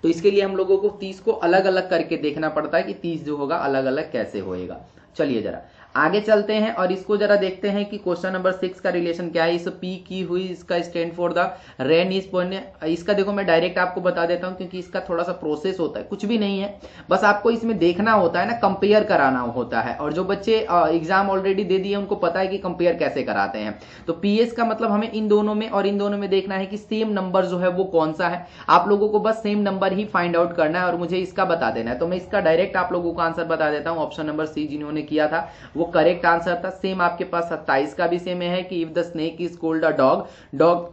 Speaker 1: तो इसके लिए हम लोगों को 30 को अलग अलग करके देखना पड़ता है कि 30 जो होगा अलग अलग कैसे होएगा। चलिए जरा आगे चलते हैं और इसको जरा देखते हैं कि क्वेश्चन नंबर 6 का रिलेशन क्या है। इस पी की हुई इसका stand for the rain is point, इसका देखो मैं डायरेक्ट आपको बता देता हूं क्योंकि इसका थोड़ा सा प्रोसेस होता है, कुछ भी नहीं है, बस आपको इसमें देखना होता है ना, कंपेयर कराना होता है। और जो बच्चे एग्जाम ऑलरेडी दे दिए उनको पता है कि कंपेयर कैसे कराते हैं। तो पीएस का मतलब हमें इन दोनों में और इन दोनों में देखना है कि सेम नंबर जो है वो कौन सा है। आप लोगों को बस सेम नंबर ही फाइंड आउट करना है और मुझे इसका बता देना है। तो मैं इसका डायरेक्ट आप लोगों को आंसर बता देता हूं। ऑप्शन नंबर सी जिन्होंने किया था वो करेक्ट आंसर था। सेम आपके पास 27 का भी सेम है कि if the snake is called a dog, dog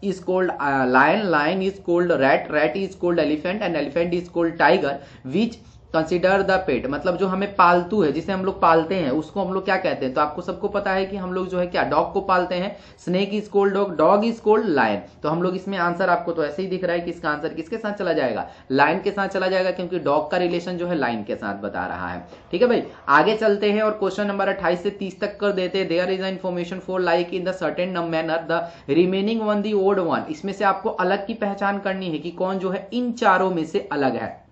Speaker 1: is called lion, lion is called rat, rat is called elephant and elephant is called tiger, which consider the pet, मतलब जो हमें पालतू है जिसे हम लोग पालते हैं उसको हम लोग क्या कहते हैं। तो आपको सबको पता है कि हम लोग जो है क्या डॉग को पालते हैं, snake is called dog, dog is called lion. तो हम लोग इसमें आंसर आपको तो ऐसे ही दिख रहा है कि इसका आंसर किसके साथ चला जाएगा, लायन के साथ चला जाएगा, क्योंकि डॉग का रिलेशन जो है लाइन के साथ बता रहा है। ठीक है भाई, आगे चलते हैं और क्वेश्चन नंबर 28 से 30 तक कर देते हैं। There is a information for like in the certain manner the remaining one the odd one. इसमें से आपको अलग की पहचान करनी है कि कौन जो है इन चारों में से अलग है।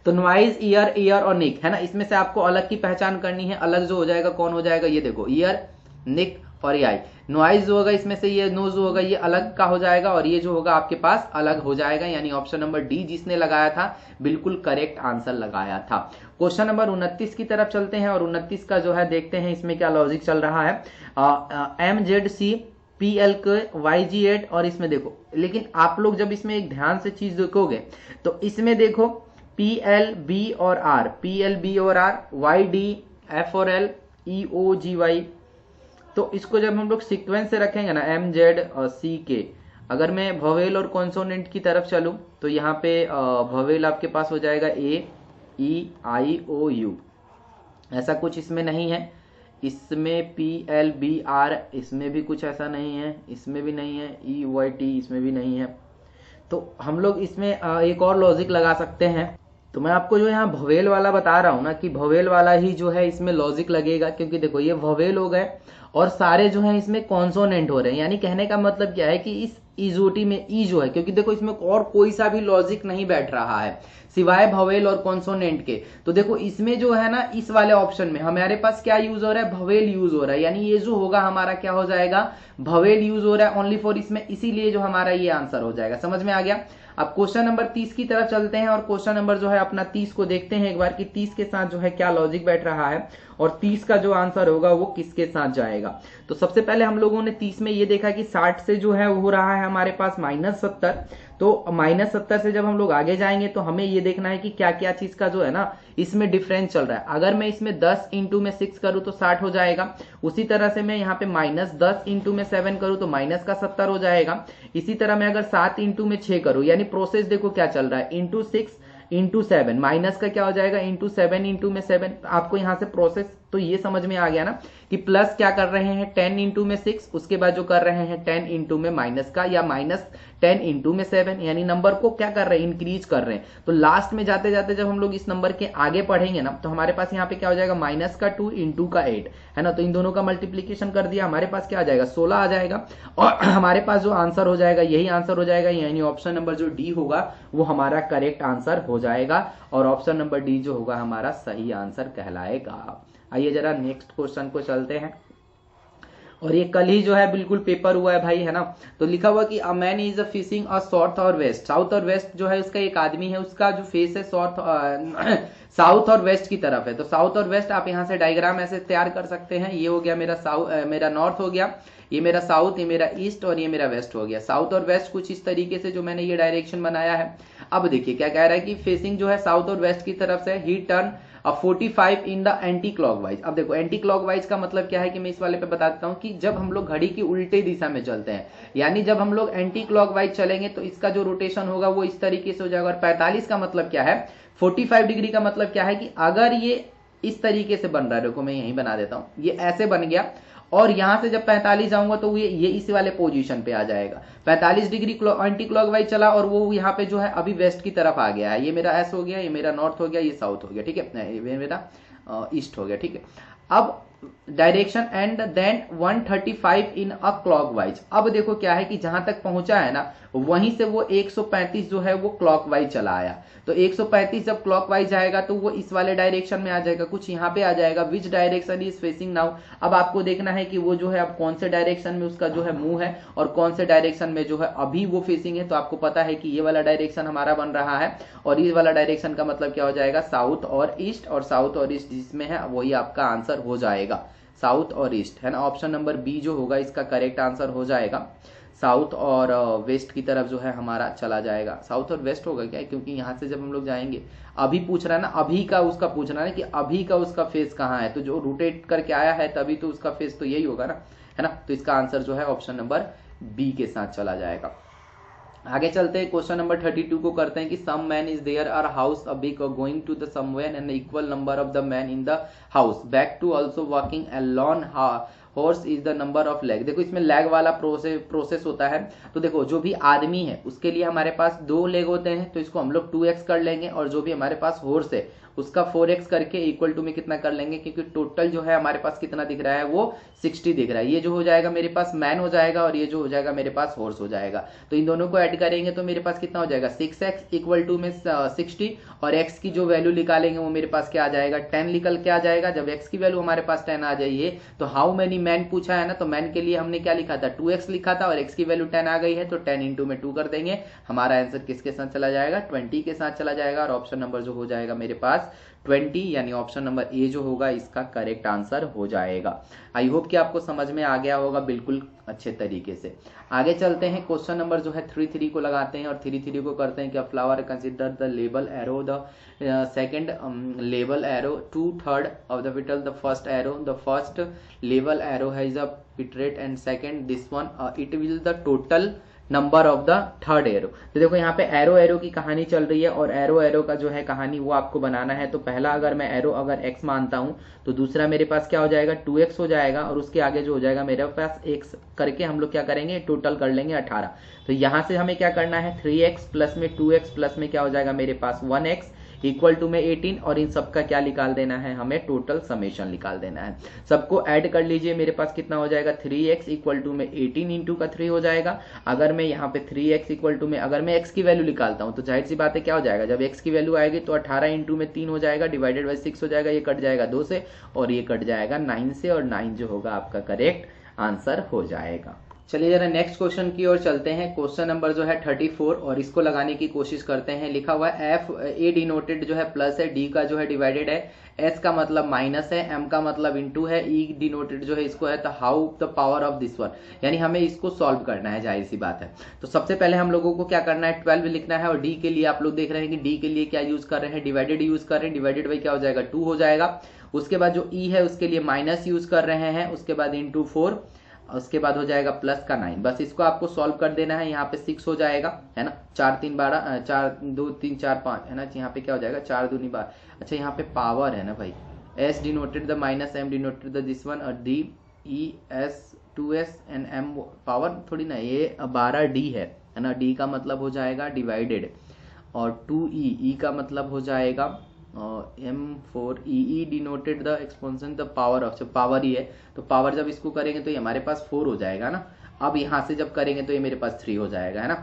Speaker 1: तो नॉइज, ईयर, ईयर और निक है ना, इसमें से आपको अलग की पहचान करनी है। अलग जो हो जाएगा कौन हो जाएगा, ये देखो ईयर, निक और ये आई। नॉइज जो होगा इसमें से ये नोज जो होगा ये अलग का हो जाएगा और ये जो होगा आपके पास अलग हो जाएगा, यानी ऑप्शन नंबर डी जिसने लगाया था बिल्कुल करेक्ट आंसर लगाया था। क्वेश्चन नंबर 29 की तरफ चलते हैं और 29 का जो है देखते हैं इसमें क्या लॉजिक चल रहा है। MZC PL YG8 और इसमें देखो, लेकिन आप लोग जब इसमें एक ध्यान से चीज देखोगे तो इसमें देखो PLB और R, PLB और R, YD, F और L, EOGY। तो इसको जब हम लोग सीक्वेंस से रखेंगे ना MZ और CK, अगर मैं भवेल और कॉन्सोनेंट की तरफ चलूं तो यहाँ पे भवेल आपके पास हो जाएगा AEIOU, ऐसा कुछ इसमें नहीं है। इसमें PLBR, इसमें भी कुछ ऐसा नहीं है, इसमें भी नहीं है, EYT इसमें भी नहीं है। तो हम लोग इसमें एक और लॉजिक लगा सकते हैं। तो मैं आपको जो यहाँ भवेल वाला बता रहा हूं ना कि भवेल वाला ही जो है इसमें लॉजिक लगेगा, क्योंकि देखो ये भवेल हो गए और सारे जो है इसमें कॉन्सोनेंट हो रहे हैं। यानी कहने का मतलब क्या है कि इस इजोटी में ई जो है, क्योंकि देखो इसमें और कोई सा भी लॉजिक नहीं बैठ रहा है सिवाय भवेल और कॉन्सोनेंट के। तो देखो इसमें जो है ना इस वाले ऑप्शन में हमारे पास क्या यूज हो रहा है, भवेल यूज हो रहा है, यानी ये जो होगा हमारा क्या हो जाएगा, भवेल यूज हो रहा है ओनली फॉर इसमें, इसीलिए जो हमारा ये आंसर हो जाएगा। समझ में आ गया। अब क्वेश्चन नंबर 30 की तरफ चलते हैं और क्वेश्चन नंबर जो है अपना 30 को देखते हैं एक बार कि 30 के साथ जो है क्या लॉजिक बैठ रहा है और 30 का जो आंसर होगा वो किसके साथ जाएगा। तो सबसे पहले हम लोगों ने 30 में ये देखा कि 60 से जो है हो रहा है हमारे पास -70। तो -70 से जब हम लोग आगे जाएंगे तो हमें ये देखना है कि क्या क्या चीज का जो है ना इसमें डिफरेंस चल रहा है। अगर मैं इसमें 10 इंटू में 6 करूं तो 60 हो जाएगा। उसी तरह से मैं यहाँ पे -10 इंटू में 7 करूं तो माइनस का 70 हो जाएगा। इसी तरह मैं अगर 7 इंटू में 6 करूं, यानी प्रोसेस देखो क्या चल रहा है, इंटू 6 इंटू 7, माइनस का क्या हो जाएगा इंटू 7 इंटू में 7। आपको यहां से प्रोसेस तो ये समझ में आ गया ना कि प्लस क्या कर रहे हैं 10 इंटू में 6, उसके बाद जो कर रहे हैं 10 इंटू में माइनस का, या -10 इंटू में 7, यानी नंबर को क्या कर रहे हैं इंक्रीज कर रहे हैं। तो लास्ट में जाते जाते जब हम लोग इस नंबर के आगे पढ़ेंगे ना तो हमारे पास यहाँ पे क्या हो जाएगा -2 इंटू का 8 है ना। तो इन दोनों का मल्टीप्लीकेशन कर दिया, हमारे पास क्या आ जाएगा 16 आ जाएगा और हमारे पास जो आंसर हो जाएगा यही आंसर हो जाएगा, यानी ऑप्शन नंबर जो डी होगा वो हमारा करेक्ट आंसर हो जाएगा और ऑप्शन नंबर डी जो होगा हमारा सही आंसर कहलाएगा। आइए जरा नेक्स्ट क्वेश्चन को चलते हैं और ये कल ही जो है बिल्कुल पेपर हुआ है भाई, है ना। तो लिखा हुआ कि a man is fishing a south और वेस्ट। साउथ और वेस्ट जो है उसका एक आदमी है, उसका जो फेस है साउथ और वेस्ट की तरफ है। तो साउथ और वेस्ट आप यहाँ से डायग्राम ऐसे तैयार कर सकते हैं। ये हो गया मेरा मेरा नॉर्थ हो गया, ये मेरा साउथ, ये मेरा ईस्ट और ये मेरा वेस्ट हो गया। साउथ और वेस्ट कुछ इस तरीके से जो मैंने ये डायरेक्शन बनाया है। अब देखिए क्या कह रहा है कि फेसिंग जो है साउथ और वेस्ट की तरफ से, ही turn 45 in the anti clockwise. अब देखो एंटी क्लॉकवाइज का मतलब क्या है कि मैं इस वाले पे बता देता हूं कि जब हम लोग घड़ी की उल्टे दिशा में चलते हैं, यानी जब हम लोग एंटी क्लॉकवाइज चलेंगे तो इसका जो रोटेशन होगा वो इस तरीके से हो जाएगा। और 45 का मतलब क्या है, 45 डिग्री का मतलब क्या है कि अगर ये इस तरीके से बन रहा है, देखो मैं यही बना देता हूं, ये ऐसे बन गया और यहां से जब 45 जाऊंगा तो ये इस वाले पोजीशन पे आ जाएगा। 45 डिग्री एंटी क्लॉकवाइज चला और वो यहाँ पे जो है अभी वेस्ट की तरफ आ गया है। ये मेरा एस हो गया, ये मेरा नॉर्थ हो गया, ये साउथ हो गया, ठीक है, ये मेरा ईस्ट हो गया, ठीक है। अब direction and then 135 in a clockwise. अब देखो क्या है कि जहां तक पहुंचा है ना वहीं से वो 135 जो है वो क्लॉकवाइज चला आया। तो 135 जब क्लॉकवाइज जाएगा तो वो इस वाले डायरेक्शन में आ जाएगा, कुछ यहाँ पे आ जाएगा। Which direction is facing now. अब आपको देखना है कि वो जो है अब कौन से डायरेक्शन में उसका जो है मुंह है और कौन से डायरेक्शन में जो है अभी वो फेसिंग है। तो आपको पता है कि ये वाला डायरेक्शन हमारा बन रहा है और ये वाला डायरेक्शन का मतलब क्या हो जाएगा, साउथ और ईस्ट। और साउथ और ईस्ट जिसमें है वही आपका आंसर हो जाएगा, साउथ और ईस्ट, है ना। ऑप्शन नंबर बी जो होगा इसका करेक्ट आंसर हो जाएगा। साउथ और वेस्ट की तरफ जो है हमारा चला जाएगा। साउथ और वेस्ट होगा क्या, क्योंकि यहाँ से जब हम लोग जाएंगे, अभी पूछ रहा है ना, अभी का उसका पूछ रहा है कि अभी का उसका फेस कहाँ है। तो जो रोटेट करके आया है तभी तो उसका फेस तो यही होगा ना, है ना। तो इसका आंसर जो है ऑप्शन नंबर बी के साथ चला जाएगा। आगे चलते हैं, क्वेश्चन नंबर 32 को करते हैं कि some man is there are house a big going to the somewhere and equal number of the man in the house back to also walking alone horse is the number of leg. देखो इसमें leg वाला process होता है। तो देखो जो भी आदमी है उसके लिए हमारे पास 2 लेग होते हैं, तो इसको हम लोग 2x कर लेंगे। और जो भी हमारे पास हॉर्स है उसका 4x करके इक्वल टू में कितना कर लेंगे, क्योंकि टोटल जो है हमारे पास कितना दिख रहा है वो 60 दिख रहा है। ये जो हो जाएगा मेरे पास मैन हो जाएगा और ये जो हो जाएगा मेरे पास हॉर्स हो जाएगा। तो इन दोनों को ऐड करेंगे तो मेरे पास कितना हो जाएगा, 6x इक्वल टू में 60 और x की जो वैल्यू निकालेंगे वो मेरे पास क्या आ जाएगा, 10 निकल के आ जाएगा। जब x की वैल्यू हमारे पास 10 आ जाइए तो हाउ मेनी मैन पूछा है ना, तो मैन के लिए हमने क्या लिखा था, 2x लिखा था और x की वैल्यू 10 आ गई है तो 10 इंटू में 2 कर देंगे। हमारा आंसर किसके साथ चला जाएगा, 20 के साथ चला जाएगा। और ऑप्शन नंबर जो हो जाएगा मेरे पास 20, यानी ऑप्शन नंबर ए जो होगा इसका करेक्ट आंसर हो जाएगा। आई होप कि आपको समझ में आ गया होगा बिल्कुल अच्छे तरीके से। आगे चलते हैं, क्वेश्चन नंबर जो है 33 को लगाते हैं और 33 को करते हैं कि a flower consider the label arrow the second label arrow 2/3 of the petal, the first arrow, the first label arrow has a pirate and second this one, it will the total number of the third arrow. तो देखो यहाँ पे arrow की कहानी चल रही है और एरो का जो है कहानी वो आपको बनाना है। तो पहला अगर मैं एरो अगर x मानता हूं तो दूसरा मेरे पास क्या हो जाएगा, 2x हो जाएगा और उसके आगे जो हो जाएगा मेरे पास x करके हम लोग क्या करेंगे, टोटल कर लेंगे 18। तो यहां से हमें क्या करना है, 3x प्लस में 2x प्लस में क्या हो जाएगा मेरे पास 1x इक्वल टू में 18 और इन सबका क्या निकाल देना है, हमें टोटल समेशन निकाल देना है। सबको ऐड कर लीजिए, मेरे पास कितना हो जाएगा, 3x इक्वल टू में 18 इंटू का 3 हो जाएगा। अगर मैं यहाँ पे 3x इक्वल टू में अगर मैं x की वैल्यू निकालता हूँ तो जाहिर सी बात है क्या हो जाएगा, जब x की वैल्यू आएगी तो 18 इंटू में 3 हो जाएगा, डिवाइडेड बाई 6 हो जाएगा, ये कट जाएगा 2 से और ये कट जाएगा 9 से और 9 जो होगा आपका करेक्ट आंसर हो जाएगा। चलिए जरा नेक्स्ट क्वेश्चन की ओर चलते हैं। क्वेश्चन नंबर जो है 34 और इसको लगाने की कोशिश करते हैं। लिखा हुआ है एफ ए डिनोटेड जो है प्लस है, डी का जो है डिवाइडेड है, एस का मतलब माइनस है, एम का मतलब इनटू है, ई डिनोटेड जो है इसको है तो how the power of this one, यानी हमें इसको सॉल्व करना है, जाहिर सी बात है। तो सबसे पहले हम लोगों को क्या करना है, 12 लिखना है और डी के लिए आप लोग देख रहे हैं कि डी के लिए क्या यूज कर रहे हैं, डिवाइडेड यूज कर रहे हैं, डिवाइडेड बाई क्या हो जाएगा 2 हो जाएगा। उसके बाद जो ई है उसके लिए माइनस यूज कर रहे हैं, उसके बाद इंटू 4, उसके बाद हो जाएगा प्लस का 9। बस इसको आपको सॉल्व कर देना है। यहाँ पे 6 हो जाएगा, है ना, 4 3 12 4 2 3 4 5, है ना। यहाँ पे क्या हो जाएगा 4 2 12। अच्छा यहाँ पे पावर है ना भाई, S denoted the minus, M denoted the this one और D E S 2s and M power थोड़ी ना, ये 12 डी है ना। डी का मतलब हो जाएगा डिवाइडेड और 2e का मतलब हो जाएगा M4 E denoted the exponential the power of, power ही है तो पावर जब इसको करेंगे तो ये हमारे पास 4 हो जाएगा ना। अब यहाँ से जब करेंगे तो ये मेरे पास 3 हो जाएगा, है ना।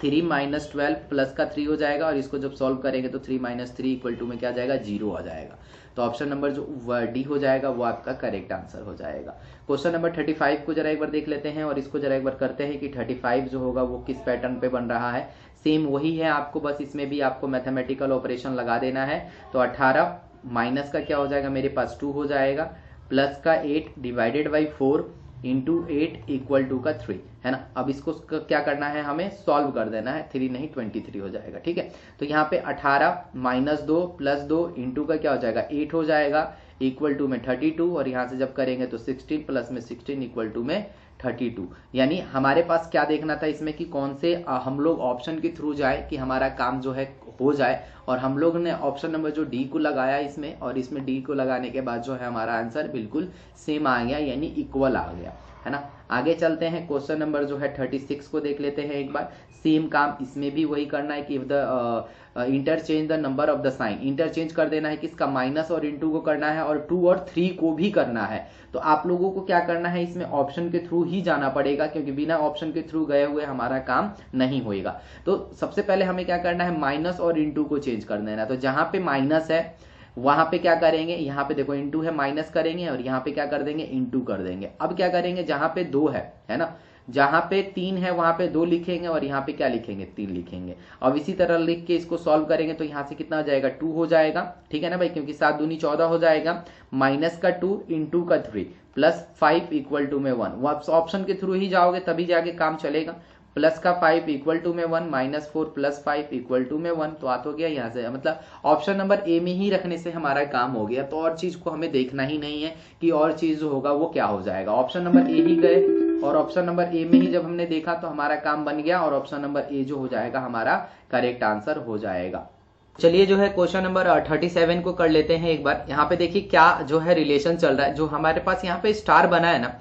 Speaker 1: 3 माइनस 12 प्लस का 3 हो जाएगा, और इसको जब सॉल्व करेंगे तो 3 माइनस 3 इक्वल टू में क्या आ जाएगा, 0 आ जाएगा। तो ऑप्शन नंबर जो डी हो जाएगा वो आपका करेक्ट आंसर हो जाएगा। क्वेश्चन नंबर 35 को जरा एक बार देख लेते हैं, और इसको जरा एक बार करते हैं कि 35 जो होगा वो किस पैटर्न पे बन रहा है। सेम वही है आपको, बस इसमें भी आपको मैथमेटिकल ऑपरेशन लगा देना है। तो 18 माइनस का क्या हो जाएगा मेरे पास 2 हो जाएगा, प्लस का 8 divided by 4 into 8 equal to का 3 है ना। अब इसको क्या करना है, हमें सॉल्व कर देना है, 3 नहीं 23 हो जाएगा। ठीक है, तो यहाँ पे 18 माइनस 2 प्लस 2 इंटू का क्या हो जाएगा 8 हो जाएगा, इक्वल टू में 32, और यहाँ से जब करेंगे तो 16 प्लस में 16 इक्वल टू में 32। यानी हमारे पास क्या देखना था इसमें कि कौन से हम लोग ऑप्शन के थ्रू जाए कि हमारा काम जो है हो जाए, और हम लोग ने ऑप्शन नंबर जो डी को लगाया इसमें, और इसमें डी को लगाने के बाद जो है हमारा आंसर बिल्कुल सेम आ गया, यानी इक्वल आ गया है ना। आगे चलते हैं, क्वेश्चन नंबर जो है 36 को देख लेते हैं एक बार। सेम काम इसमें भी वही करना है कि the interchange the number of the sign, interchange कर देना है, किसका माइनस और इंटू को करना है, और 2 और 3 को भी करना है। तो आप लोगों को क्या करना है, इसमें ऑप्शन के थ्रू ही जाना पड़ेगा, क्योंकि बिना ऑप्शन के थ्रू गए हुए हमारा काम नहीं होएगा। तो सबसे पहले हमें क्या करना है, माइनस और इंटू को चेंज कर देना है। तो जहां पे माइनस है वहां पे क्या करेंगे, यहाँ पे देखो इंटू है, माइनस करेंगे, और यहाँ पे क्या कर देंगे, इंटू कर देंगे। अब क्या करेंगे, जहां पे 2 है ना, जहां पे 3 है वहां पे 2 लिखेंगे, और यहाँ पे क्या लिखेंगे, 3 लिखेंगे। अब इसी तरह लिख के इसको सॉल्व करेंगे तो यहाँ से कितना हो जाएगा, 2 हो जाएगा। ठीक है ना भाई, क्योंकि 7 दूनी 14 हो जाएगा, माइनस का 2 इंटू का 3 प्लस 5 इक्वल टू में 1। वो आप ऑप्शन के थ्रू ही जाओगे तभी जाके काम चलेगा। प्लस का 5 इक्वल टू में 1, माइनस 4 प्लस 5 इक्वल टू में 1। तो आ तो गया यहाँ से, मतलब ऑप्शन नंबर ए में ही रखने से हमारा काम हो गया। तो और चीज को हमें देखना ही नहीं है कि और चीज जो होगा वो क्या हो जाएगा। ऑप्शन नंबर ए ही गए, और ऑप्शन नंबर ए में ही जब हमने देखा तो हमारा काम बन गया, और ऑप्शन नंबर ए जो हो जाएगा हमारा करेक्ट आंसर हो जाएगा। चलिए जो है क्वेश्चन नंबर 37 को कर लेते हैं एक बार। यहाँ पे देखिए क्या जो है रिलेशन चल रहा है। जो हमारे पास यहाँ पे स्टार बना है ना,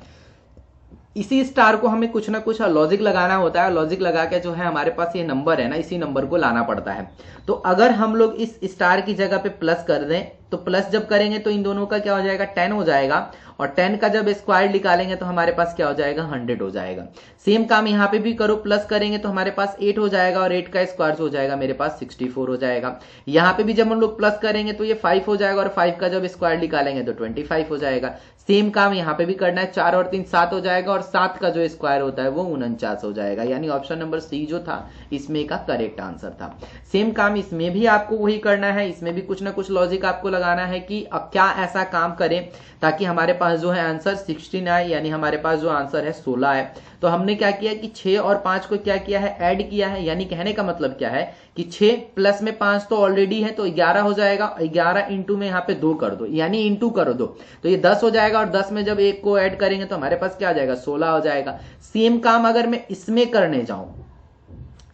Speaker 1: इसी स्टार को हमें कुछ ना कुछ लॉजिक लगाना होता है। लॉजिक लगा के जो है हमारे पास ये नंबर है ना, इसी नंबर को लाना पड़ता है। तो अगर हम लोग इस स्टार की जगह पे प्लस कर दें, तो प्लस जब करेंगे तो इन दोनों का क्या हो जाएगा, 10 हो जाएगा, और 10 का जब स्क्वायर निकालेंगे तो हमारे पास क्या हो जाएगा, 100 हो जाएगा। सेम काम यहाँ पे भी करो, प्लस करेंगे तो हमारे पास 8 हो जाएगा, और 8 का स्क्वायर हो जाएगा मेरे पास 64 हो जाएगा। यहाँ पे भी जब हम लोग प्लस करेंगे तो ये 5 हो जाएगा, और 5 का जब स्क्वायर निकालेंगे तो 25 हो जाएगा। सेम काम यहाँ पे भी करना है, 4 और 3 7 हो जाएगा, और 7 का जो स्क्वायर होता है वो 49 हो जाएगा। यानी ऑप्शन नंबर सी जो था इसमें का करेक्ट आंसर था। सेम काम इसमें भी आपको वही करना है, इसमें भी कुछ ना कुछ लॉजिक आपको लगाना है कि अब क्या ऐसा काम करें ताकि हमारे पास जो है आंसर 16 आए, यानी हमारे पास जो आंसर है 16 है। तो हमने क्या किया कि 6 और 5 को क्या किया है, ऐड किया है। यानी कहने का मतलब क्या है कि 6 प्लस में 5 तो ऑलरेडी है, तो 11 हो जाएगा। 11 इंटू में यहाँ पे 2 कर दो, यानी इंटू करो 2, तो ये 10 हो जाएगा, और 10 में जब 1 को ऐड करेंगे तो हमारे पास क्या आ जाएगा, 16 हो जाएगा। सेम काम अगर मैं इसमें करने जाऊं,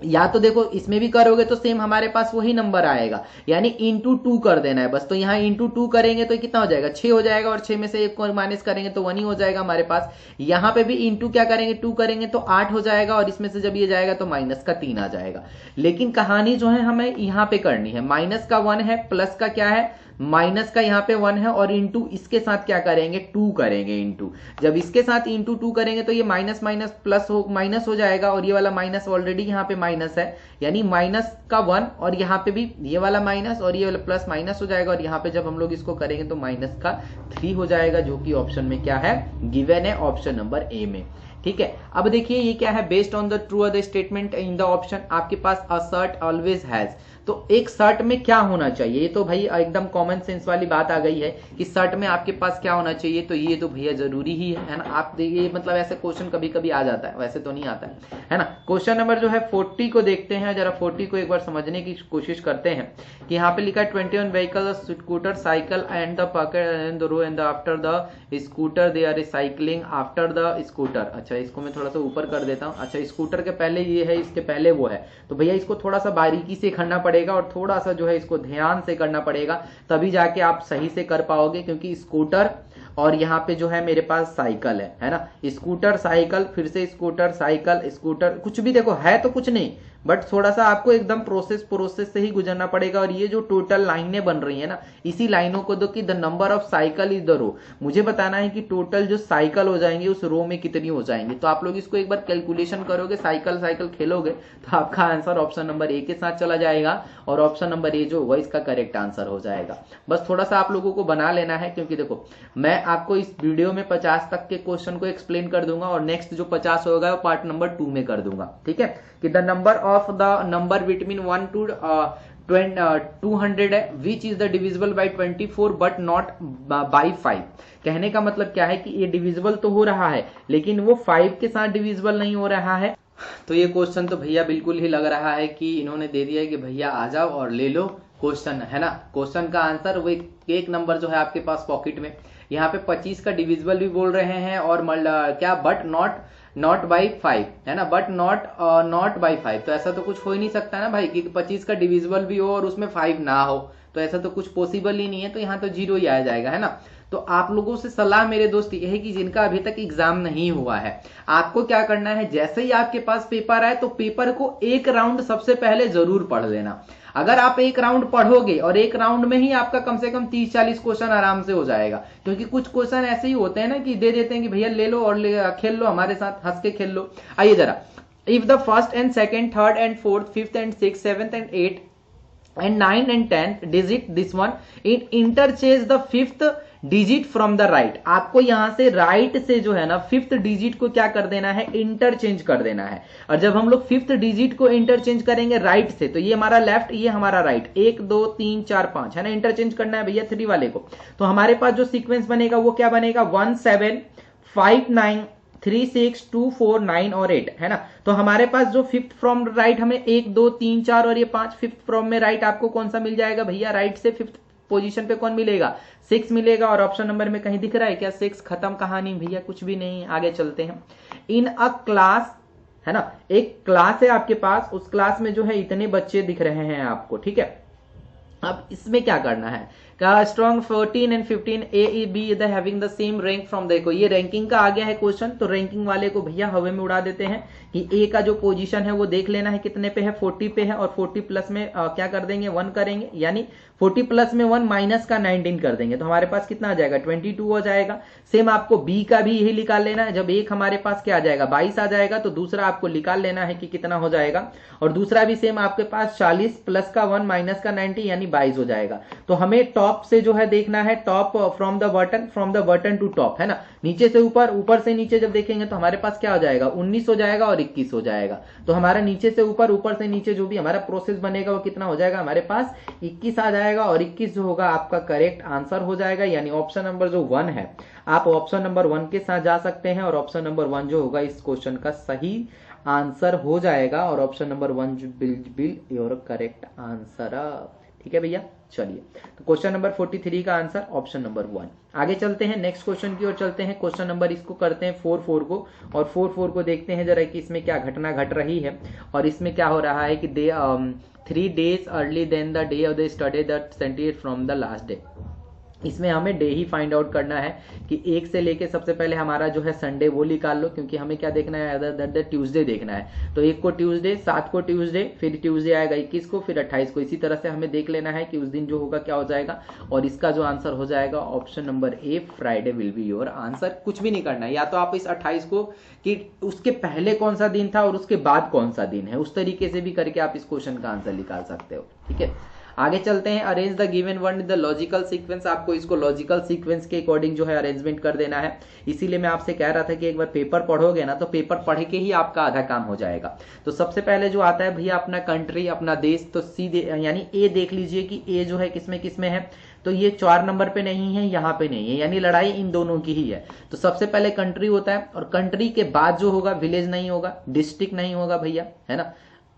Speaker 1: या तो देखो इसमें भी करोगे तो सेम हमारे पास वही नंबर आएगा, यानी इंटू 2 कर देना है बस। तो यहाँ इंटू 2 करेंगे तो कितना हो जाएगा, 6 हो जाएगा, और 6 में से 1 को माइनस करेंगे तो 1 ही हो जाएगा हमारे पास। यहाँ पे भी इंटू क्या करेंगे, 2 करेंगे तो 8 हो जाएगा, और इसमें से जब ये जाएगा तो माइनस का 3 आ जाएगा। लेकिन कहानी जो है हमें यहाँ पे करनी है, माइनस का 1 है, प्लस का क्या है, माइनस का यहाँ पे 1 है, और इंटू इसके साथ क्या करेंगे, 2 करेंगे इंटू। जब इसके साथ इंटू 2 करेंगे तो ये माइनस माइनस प्लस हो, माइनस हो जाएगा, और ये वाला माइनस ऑलरेडी यहाँ पे माइनस है, यानी माइनस का 1, और यहाँ पे भी ये वाला माइनस और ये वाला प्लस माइनस हो जाएगा, और यहाँ पे जब हम लोग इसको करेंगे तो माइनस का 3 हो जाएगा, जो कि ऑप्शन में क्या है, गिवन है ऑप्शन नंबर ए में। ठीक है, अब देखिए ये क्या है, based on the true of the statement in the option, आपके पास अ शर्ट ऑलवेज हैज। तो एक शर्ट में क्या होना चाहिए, ये तो भाई एकदम कॉमन सेंस वाली बात आ गई है कि शर्ट में आपके पास क्या होना चाहिए। तो ये तो भैया जरूरी ही है ना। आप देखिए, मतलब ऐसे क्वेश्चन कभी कभी आ जाता है, वैसे तो नहीं आता है ना। क्वेश्चन नंबर जो है 40 को देखते हैं जरा। 40 को एक बार समझने की कोशिश करते हैं कि यहाँ पे लिखा है 21 vehicle, scooter, cycle and the pocket and the row and after the scooter they are cycling after the scooter. अच्छा, इसको मैं थोड़ा सा ऊपर कर देता हूँ। अच्छा, स्कूटर के पहले ये है, इसके पहले वो है, तो भैया इसको थोड़ा सा बारीकी से करना पड़ेगा, और थोड़ा सा जो है इसको ध्यान से करना पड़ेगा, तभी जाके आप सही से कर पाओगे। क्योंकि स्कूटर और यहाँ पे जो है मेरे पास साइकिल है ना। स्कूटर साइकिल, फिर से स्कूटर साइकिल स्कूटर, कुछ भी देखो है तो कुछ नहीं, बट थोड़ा सा आपको एकदम प्रोसेस से ही गुजरना पड़ेगा। और ये जो टोटल लाइनें बन रही है ना, इसी लाइनों को दो कि the number of cycle is the row, मुझे बताना है कि टोटल जो साइकिल हो जाएंगे उस रो में कितनी हो जाएंगी। तो आप लोग इसको एक बार कैलकुलेशन करोगे, साइकिल खेलोगे, तो आपका आंसर ऑप्शन नंबर ए के साथ चला जाएगा और ऑप्शन नंबर ए जो होगा इसका करेक्ट आंसर हो जाएगा। बस थोड़ा सा आप लोगों को बना लेना है, क्योंकि देखो मैं आपको इस वीडियो में 50 तक के क्वेश्चन को एक्सप्लेन कर दूंगा और नेक्स्ट जो 50 होगा वो पार्ट नंबर 2 में कर दूंगा। ठीक है, कि द नंबर बिटवीन 1 to 200 है, which is the divisible by 24 but not by 5। कहने का मतलब क्या है कि ये डिविजिबल तो हो रहा है लेकिन वो 5 के साथ डिविजिबल नहीं हो रहा है। तो ये क्वेश्चन तो भैया बिल्कुल ही लग रहा है कि इन्होंने दे दिया है कि भैया आ जाओ और ले लो क्वेश्चन, है ना। क्वेश्चन का आंसर वो एक नंबर जो है आपके पास पॉकेट में, यहाँ पे 25 का डिविजिबल भी बोल रहे हैं और क्या बट नॉट बाई 5, है ना, बट नॉट बाई 5। तो ऐसा तो कुछ हो ही नहीं सकता ना भाई कि 25 का डिविजिबल भी हो और उसमें 5 ना हो, तो ऐसा तो कुछ पॉसिबल ही नहीं है। तो यहाँ तो 0 ही आ जाएगा, है ना। तो आप लोगों से सलाह मेरे दोस्त ये है कि जिनका अभी तक एग्जाम नहीं हुआ है, आपको क्या करना है, जैसे ही आपके पास पेपर आए तो पेपर को एक राउंड सबसे पहले जरूर पढ़ लेना। अगर आप एक राउंड पढ़ोगे और एक राउंड में ही आपका कम से कम 30-40 क्वेश्चन आराम से हो जाएगा, क्योंकि कुछ क्वेश्चन ऐसे ही होते हैं ना कि दे देते हैं कि भैया ले लो और खेल लो हमारे साथ, हंस के खेल लो। आइए जरा, if the first and second, third and fourth, fifth and six, seventh and 8 and 9 and 10 digit this one, it interchange the fifth digit from the right. आपको यहां से राइट से जो है ना 5th डिजिट को क्या कर देना है, इंटरचेंज कर देना है। और जब हम लोग 5th डिजिट को इंटरचेंज करेंगे राइट से, तो ये हमारा लेफ्ट, ये हमारा राइट, 1 2 3 4 5, है ना, इंटरचेंज करना है भैया 3 वाले को। तो हमारे पास जो सीक्वेंस बनेगा वो क्या बनेगा, 1 7 5 9 3 6 2 4 9 और 8, है ना। तो हमारे पास जो 5th फ्रॉम राइट हमें 1 2 3 4 और ये 5, 5th फ्रॉम में राइट आपको कौन सा मिल जाएगा भैया, राइट से 5th पोजीशन पे कौन मिलेगा, 6 मिलेगा। और ऑप्शन नंबर में कहीं दिख रहा है क्या 6? खत्म कहानी भैया, कुछ भी नहीं। आगे चलते हैं। इन अ क्लास, है ना, एक क्लास है आपके पास, उस क्लास में जो है इतने बच्चे दिख रहे हैं आपको, ठीक है। अब इसमें क्या करना है, strong 14 and 15 A be the having the same rank from, देखो ये रैंकिंग का आ गया है क्वेश्चन, तो रैंकिंग वाले को भैया हवा में उड़ा देते हैं कि ए का जो पोजीशन है वो देख लेना है कितने पे है, 40 पे है, और 40 प्लस में क्या कर देंगे, 1 करेंगे, यानी 40 प्लस में 1 माइनस का 19 कर देंगे, तो हमारे पास कितना आ जाएगा, 22 हो जाएगा। सेम आपको बी का भी यही निकाल लेना है। जब एक हमारे पास क्या आ जाएगा, 22 आ जाएगा, तो दूसरा आपको निकाल लेना है कि कितना हो जाएगा, और दूसरा भी सेम आपके पास 40 प्लस का 1 माइनस का 90 यानी 22 हो जाएगा। तो हमें टॉप से जो है देखना है, top from the button to top, है ना, नीचे से ऊपर, ऊपर से नीचे जब देखेंगे तो हमारे पास क्या हो जाएगा, 19 हो जाएगा और 21 हो जाएगा। तो हमारा नीचे से ऊपर, ऊपर से नीचे जो भी हमारा प्रोसेस बनेगा वो कितना हो जाएगा, हमारे पास 21 आ जाएगा, और 21 जो होगा आपका करेक्ट आंसर हो जाएगा। यानी ऑप्शन नंबर जो 1 है, आप ऑप्शन नंबर 1 के साथ जा सकते हैं, और ऑप्शन नंबर 1 जो होगा इस क्वेश्चन का सही आंसर हो जाएगा, और option number 1 bill your correct answer. ठीक है भैया, चलिए, तो क्वेश्चन नंबर 43 का आंसर ऑप्शन नंबर 1। आगे चलते हैं, नेक्स्ट क्वेश्चन की ओर चलते हैं। क्वेश्चन नंबर इसको करते हैं 4 को, और 4 को देखते हैं जरा कि इसमें क्या घटना घट रही है, और इसमें क्या हो रहा है कि 3 days early then the day of the study that satiate from the last day. इसमें हमें डे ही फाइंड आउट करना है कि 1 से लेके सबसे पहले हमारा जो है संडे वो निकाल लो, क्योंकि हमें क्या देखना है, अदर ट्यूसडे देखना है। तो 1 को ट्यूसडे, 7 को ट्यूसडे, फिर ट्यूसडे आएगा 21 को, फिर 28 को। इसी तरह से हमें देख लेना है कि उस दिन जो होगा क्या हो जाएगा, और इसका जो आंसर हो जाएगा option number A, Friday will be your answer. कुछ भी नहीं करना है, या तो आप इस 28 को कि उसके पहले कौन सा दिन था और उसके बाद कौन सा दिन है, उस तरीके से भी करके आप इस क्वेश्चन का आंसर निकाल सकते हो। ठीक है, आगे चलते हैं। Arrange the given word in the logical sequence, आपको इसको लॉजिकल सीक्वेंस के अकॉर्डिंग जो है अरेंजमेंट कर देना है। इसीलिए मैं आपसे कह रहा था कि एक बार पेपर पढ़ोगे ना, तो पेपर पढ़ के ही आपका आधा काम हो जाएगा। तो सबसे पहले जो आता है भैया अपना कंट्री, अपना देश, तो सीधे यानी ए देख लीजिए कि ए जो है किसमें किसमें है, तो ये 4 नंबर पे नहीं है, यहाँ पे नहीं है, यानी लड़ाई इन दोनों की ही है। तो सबसे पहले कंट्री होता है, और कंट्री के बाद जो होगा विलेज नहीं होगा, डिस्ट्रिक्ट नहीं होगा भैया, है ना,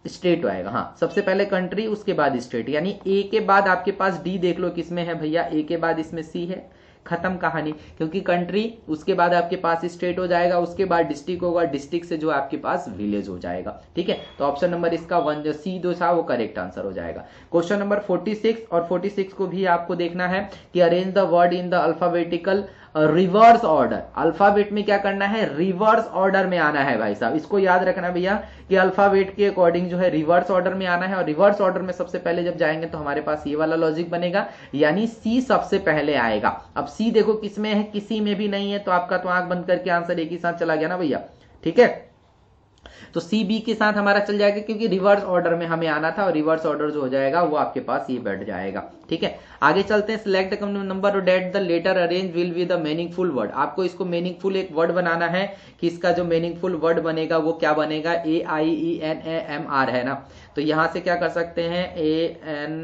Speaker 1: स्टेट आएगा। हाँ, सबसे पहले कंट्री, उसके बाद स्टेट, यानी ए के बाद आपके पास डी देख लो किसमें है भैया, ए के बाद इसमें सी है, खत्म कहानी। क्योंकि कंट्री, उसके बाद आपके पास स्टेट हो जाएगा, उसके बाद डिस्ट्रिक्ट होगा, डिस्ट्रिक्ट से जो आपके पास विलेज हो जाएगा। ठीक है, तो ऑप्शन नंबर इसका 1 जो सी जो था वो करेक्ट आंसर हो जाएगा। क्वेश्चन नंबर 46, और 46 को भी आपको देखना है कि arrange the word in the alphabetical reverse order, alphabet में क्या करना है, रिवर्स ऑर्डर में आना है भाई साहब। इसको याद रखना भैया कि अल्फाबेट के अकॉर्डिंग जो है रिवर्स ऑर्डर में आना है, और रिवर्स ऑर्डर में सबसे पहले जब जाएंगे तो हमारे पास ये वाला लॉजिक बनेगा, यानी सी सबसे पहले आएगा। अब सी देखो किसमें है, किसी में भी नहीं है, तो आपका तो आंख बंद करके आंसर एक ही साथ चला गया ना भैया, ठीक है। तो सी बी के साथ हमारा चल जाएगा, क्योंकि रिवर्स ऑर्डर में हमें आना था, और रिवर्स ऑर्डर जो हो जाएगा वो आपके पास ये बैठ जाएगा, ठीक है। आगे चलते हैं, सिलेक्ट द नंबर और date the letter arrange will be the meaningful word. आपको इसको मीनिंगफुल एक वर्ड बनाना है, कि इसका जो मीनिंगफुल वर्ड बनेगा वो क्या बनेगा, AIENAMR है ना। तो यहां से क्या कर सकते हैं, AN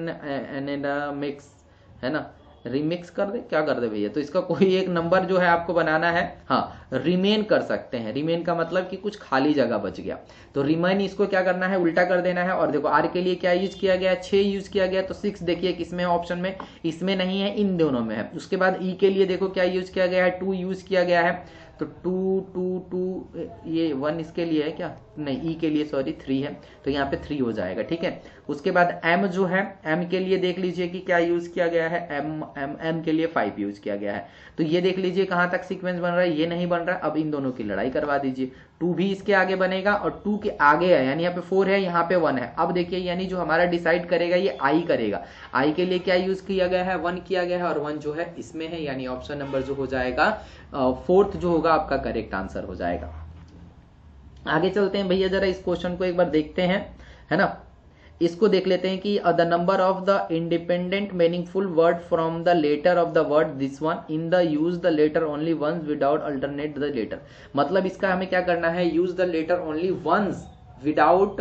Speaker 1: मिक्स है ना, रिमिक्स कर दे, क्या कर दे भैया। तो इसका कोई एक नंबर जो है आपको बनाना है, हाँ रिमेन कर सकते हैं। रिमेन का मतलब कि कुछ खाली जगह बच गया, तो रिमेन इसको क्या करना है, उल्टा कर देना है। और देखो आर के लिए क्या यूज किया गया है, 6 यूज किया गया, तो 6 देखिए किसमें है, ऑप्शन में, इसमें नहीं है, इन दोनों में है। उसके बाद ई के लिए देखो क्या यूज किया गया है, 2 यूज किया गया है, तो 2 2 2 ये 1 इसके लिए है क्या, नहीं ई के लिए सॉरी 3 है, तो यहाँ पे 3 हो जाएगा, ठीक है। उसके बाद एम जो है, एम के लिए देख लीजिए कि क्या यूज किया गया है, एम के लिए 5 यूज किया गया है। तो ये देख लीजिए कहां तक सीक्वेंस बन रहा है, ये नहीं बन रहा है। अब इन दोनों की लड़ाई करवा दीजिए, 2 भी इसके आगे बनेगा और 2 के आगे है, यानी यहाँ पे 4 है, यहाँ पे 1 है। अब देखिए यानी जो हमारा डिसाइड करेगा ये आई करेगा। आई के लिए क्या यूज किया गया है, 1 किया गया है, और 1 जो है इसमें है, यानी ऑप्शन नंबर जो हो जाएगा 4th जो होगा आपका करेक्ट आंसर हो जाएगा। आगे चलते हैं भैया, जरा इस क्वेश्चन को एक बार देखते हैं, है ना। इसको देख लेते हैं कि the number of the independent meaningful word from the letter of the word this one in the use the letter only once without alternate the letter. मतलब इसका हमें क्या करना है, use the letter only once without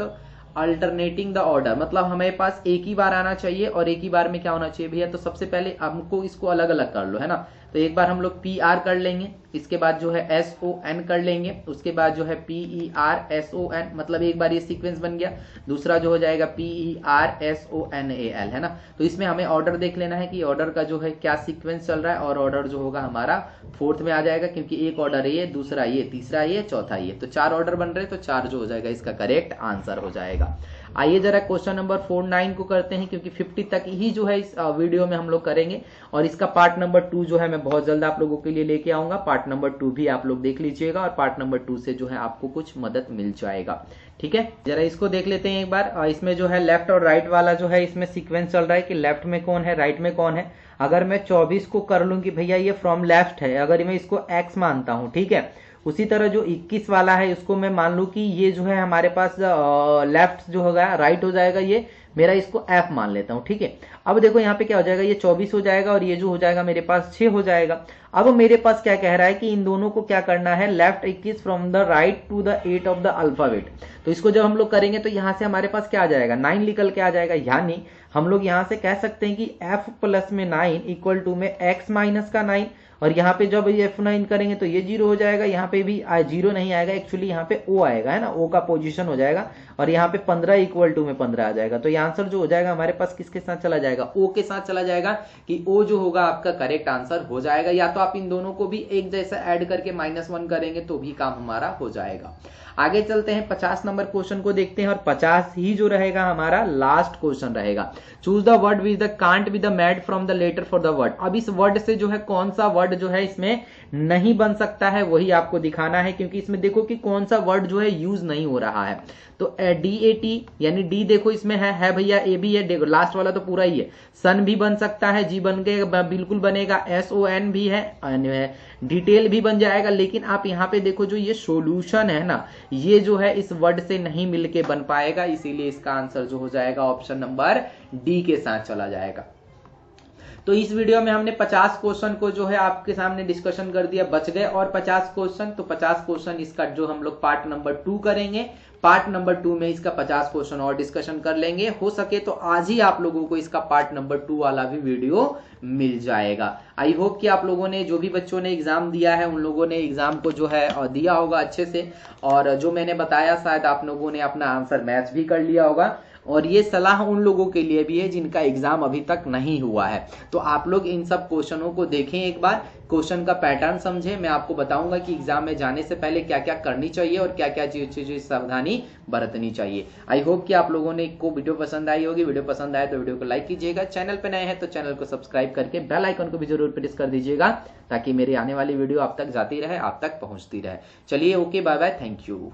Speaker 1: alternating the order. मतलब हमारे पास एक ही बार आना चाहिए, और एक ही बार में क्या होना चाहिए भैया। तो सबसे पहले हमको इसको अलग अलग कर लो, है ना। तो एक बार हम लोग PR कर लेंगे, इसके बाद जो है SON कर लेंगे, उसके बाद जो है PERSON, मतलब एक बार ये सीक्वेंस बन गया। दूसरा जो हो जाएगा PERSONAL, है ना। तो इसमें हमें ऑर्डर देख लेना है कि ऑर्डर का जो है क्या सीक्वेंस चल रहा है, और ऑर्डर जो होगा हमारा 4th में आ जाएगा, क्योंकि एक ऑर्डर है ये, दूसरा ये, तीसरा ये, चौथा ये, तो 4 ऑर्डर बन रहे, तो 4 जो हो जाएगा इसका करेक्ट आंसर हो जाएगा। आइए जरा क्वेश्चन नंबर 49 को करते हैं, क्योंकि 50 तक ही जो है इस वीडियो में हम लोग करेंगे, और इसका पार्ट नंबर 2 जो है मैं बहुत जल्द आप लोगों के लिए लेके आऊंगा। पार्ट नंबर 2 भी आप लोग देख लीजिएगा, और पार्ट नंबर 2 से जो है आपको कुछ मदद मिल जाएगा, ठीक है। जरा इसको देख लेते हैं एक बार। इसमें जो है लेफ्ट और राइट वाला जो है इसमें सीक्वेंस चल रहा है कि लेफ्ट में कौन है, राइट में कौन है। अगर मैं 24 को कर लूं कि भैया ये फ्रॉम लेफ्ट है, अगर मैं इसको x मानता हूं, ठीक है। उसी तरह जो 21 वाला है उसको मैं मान लूं कि ये जो है हमारे पास लेफ्ट जो होगा, राइट हो जाएगा, ये मेरा इसको F मान लेता हूं, ठीक है। अब देखो यहाँ पे क्या हो जाएगा, ये 24 हो जाएगा, और ये जो हो जाएगा मेरे पास 6 हो जाएगा। अब मेरे पास क्या कह रहा है कि इन दोनों को क्या करना है, left 21 from the right to the 8 of the alphabet. तो इसको जब हम लोग करेंगे तो यहाँ से हमारे पास क्या आ जाएगा, 9 निकल के आ जाएगा। यानी हम लोग यहाँ से कह सकते हैं कि F प्लस में 9 इक्वल टू में X माइनस का 9, और यहाँ पे जब ये F9 करेंगे तो ये 0 हो जाएगा। यहाँ पे भी 0 नहीं आएगा, एक्चुअली यहाँ पे O आएगा, है ना, O का पोजीशन हो जाएगा, और यहाँ पे 15 इक्वल टू में 15 आ जाएगा। तो ये आंसर जो हो जाएगा हमारे पास किसके साथ चला जाएगा, O के साथ चला जाएगा, कि O जो होगा आपका करेक्ट आंसर हो जाएगा। या तो आप इन दोनों को भी एक जैसा ऐड करके -1 करेंगे तो भी काम हमारा हो जाएगा। आगे चलते हैं 50 नंबर क्वेश्चन को देखते हैं, और 50 ही जो रहेगा हमारा लास्ट क्वेश्चन रहेगा। Choose the word which the can't be the made from the letter for the word. अब इस वर्ड से जो है कौन सा वर्ड जो है इसमें नहीं बन सकता है, वही आपको दिखाना है, क्योंकि इसमें देखो कि कौन सा वर्ड जो है यूज नहीं हो रहा है। तो DAT यानी डी देखो इसमें है भैया, A भी है, देखो लास्ट वाला तो पूरा ही है। सन भी बन सकता है, जी बन के बिल्कुल बनेगा, SON भी है, डिटेल भी बन जाएगा। लेकिन आप यहाँ पे देखो जो ये सॉल्यूशन है ना, ये जो है इस वर्ड से नहीं मिलके बन पाएगा, इसीलिए इसका आंसर जो हो जाएगा ऑप्शन नंबर D के साथ चला जाएगा। तो इस वीडियो में हमने 50 क्वेश्चन को जो है आपके सामने डिस्कशन कर दिया, बच गए और 50 क्वेश्चन। तो 50 क्वेश्चन इसका जो हम लोग पार्ट नंबर 2 करेंगे, पार्ट नंबर 2 में इसका 50 क्वेश्चन और डिस्कशन कर लेंगे। हो सके तो आज ही आप लोगों को इसका पार्ट नंबर 2 वाला भी वीडियो मिल जाएगा। आई होप कि आप लोगों ने, जो भी बच्चों ने एग्जाम दिया है, उन लोगों ने एग्जाम को जो है दिया होगा अच्छे से, और जो मैंने बताया शायद आप लोगों ने अपना आंसर मैच भी कर लिया होगा। और ये सलाह उन लोगों के लिए भी है जिनका एग्जाम अभी तक नहीं हुआ है। तो आप लोग इन सब क्वेश्चनों को देखें, एक बार क्वेश्चन का पैटर्न समझें। मैं आपको बताऊंगा कि एग्जाम में जाने से पहले क्या क्या करनी चाहिए और क्या क्या चीजें सावधानी बरतनी चाहिए। आई होप कि आप लोगों ने को वीडियो पसंद आई होगी। वीडियो पसंद आए तो वीडियो को लाइक कीजिएगा, चैनल पे नए हैं तो चैनल को सब्सक्राइब करके बेल आइकन को भी जरूर प्रेस कर दीजिएगा, ताकि मेरी आने वाली वीडियो आप तक जाती रहे, आप तक पहुंचती रहे। चलिए, okay, bye bye, thank you.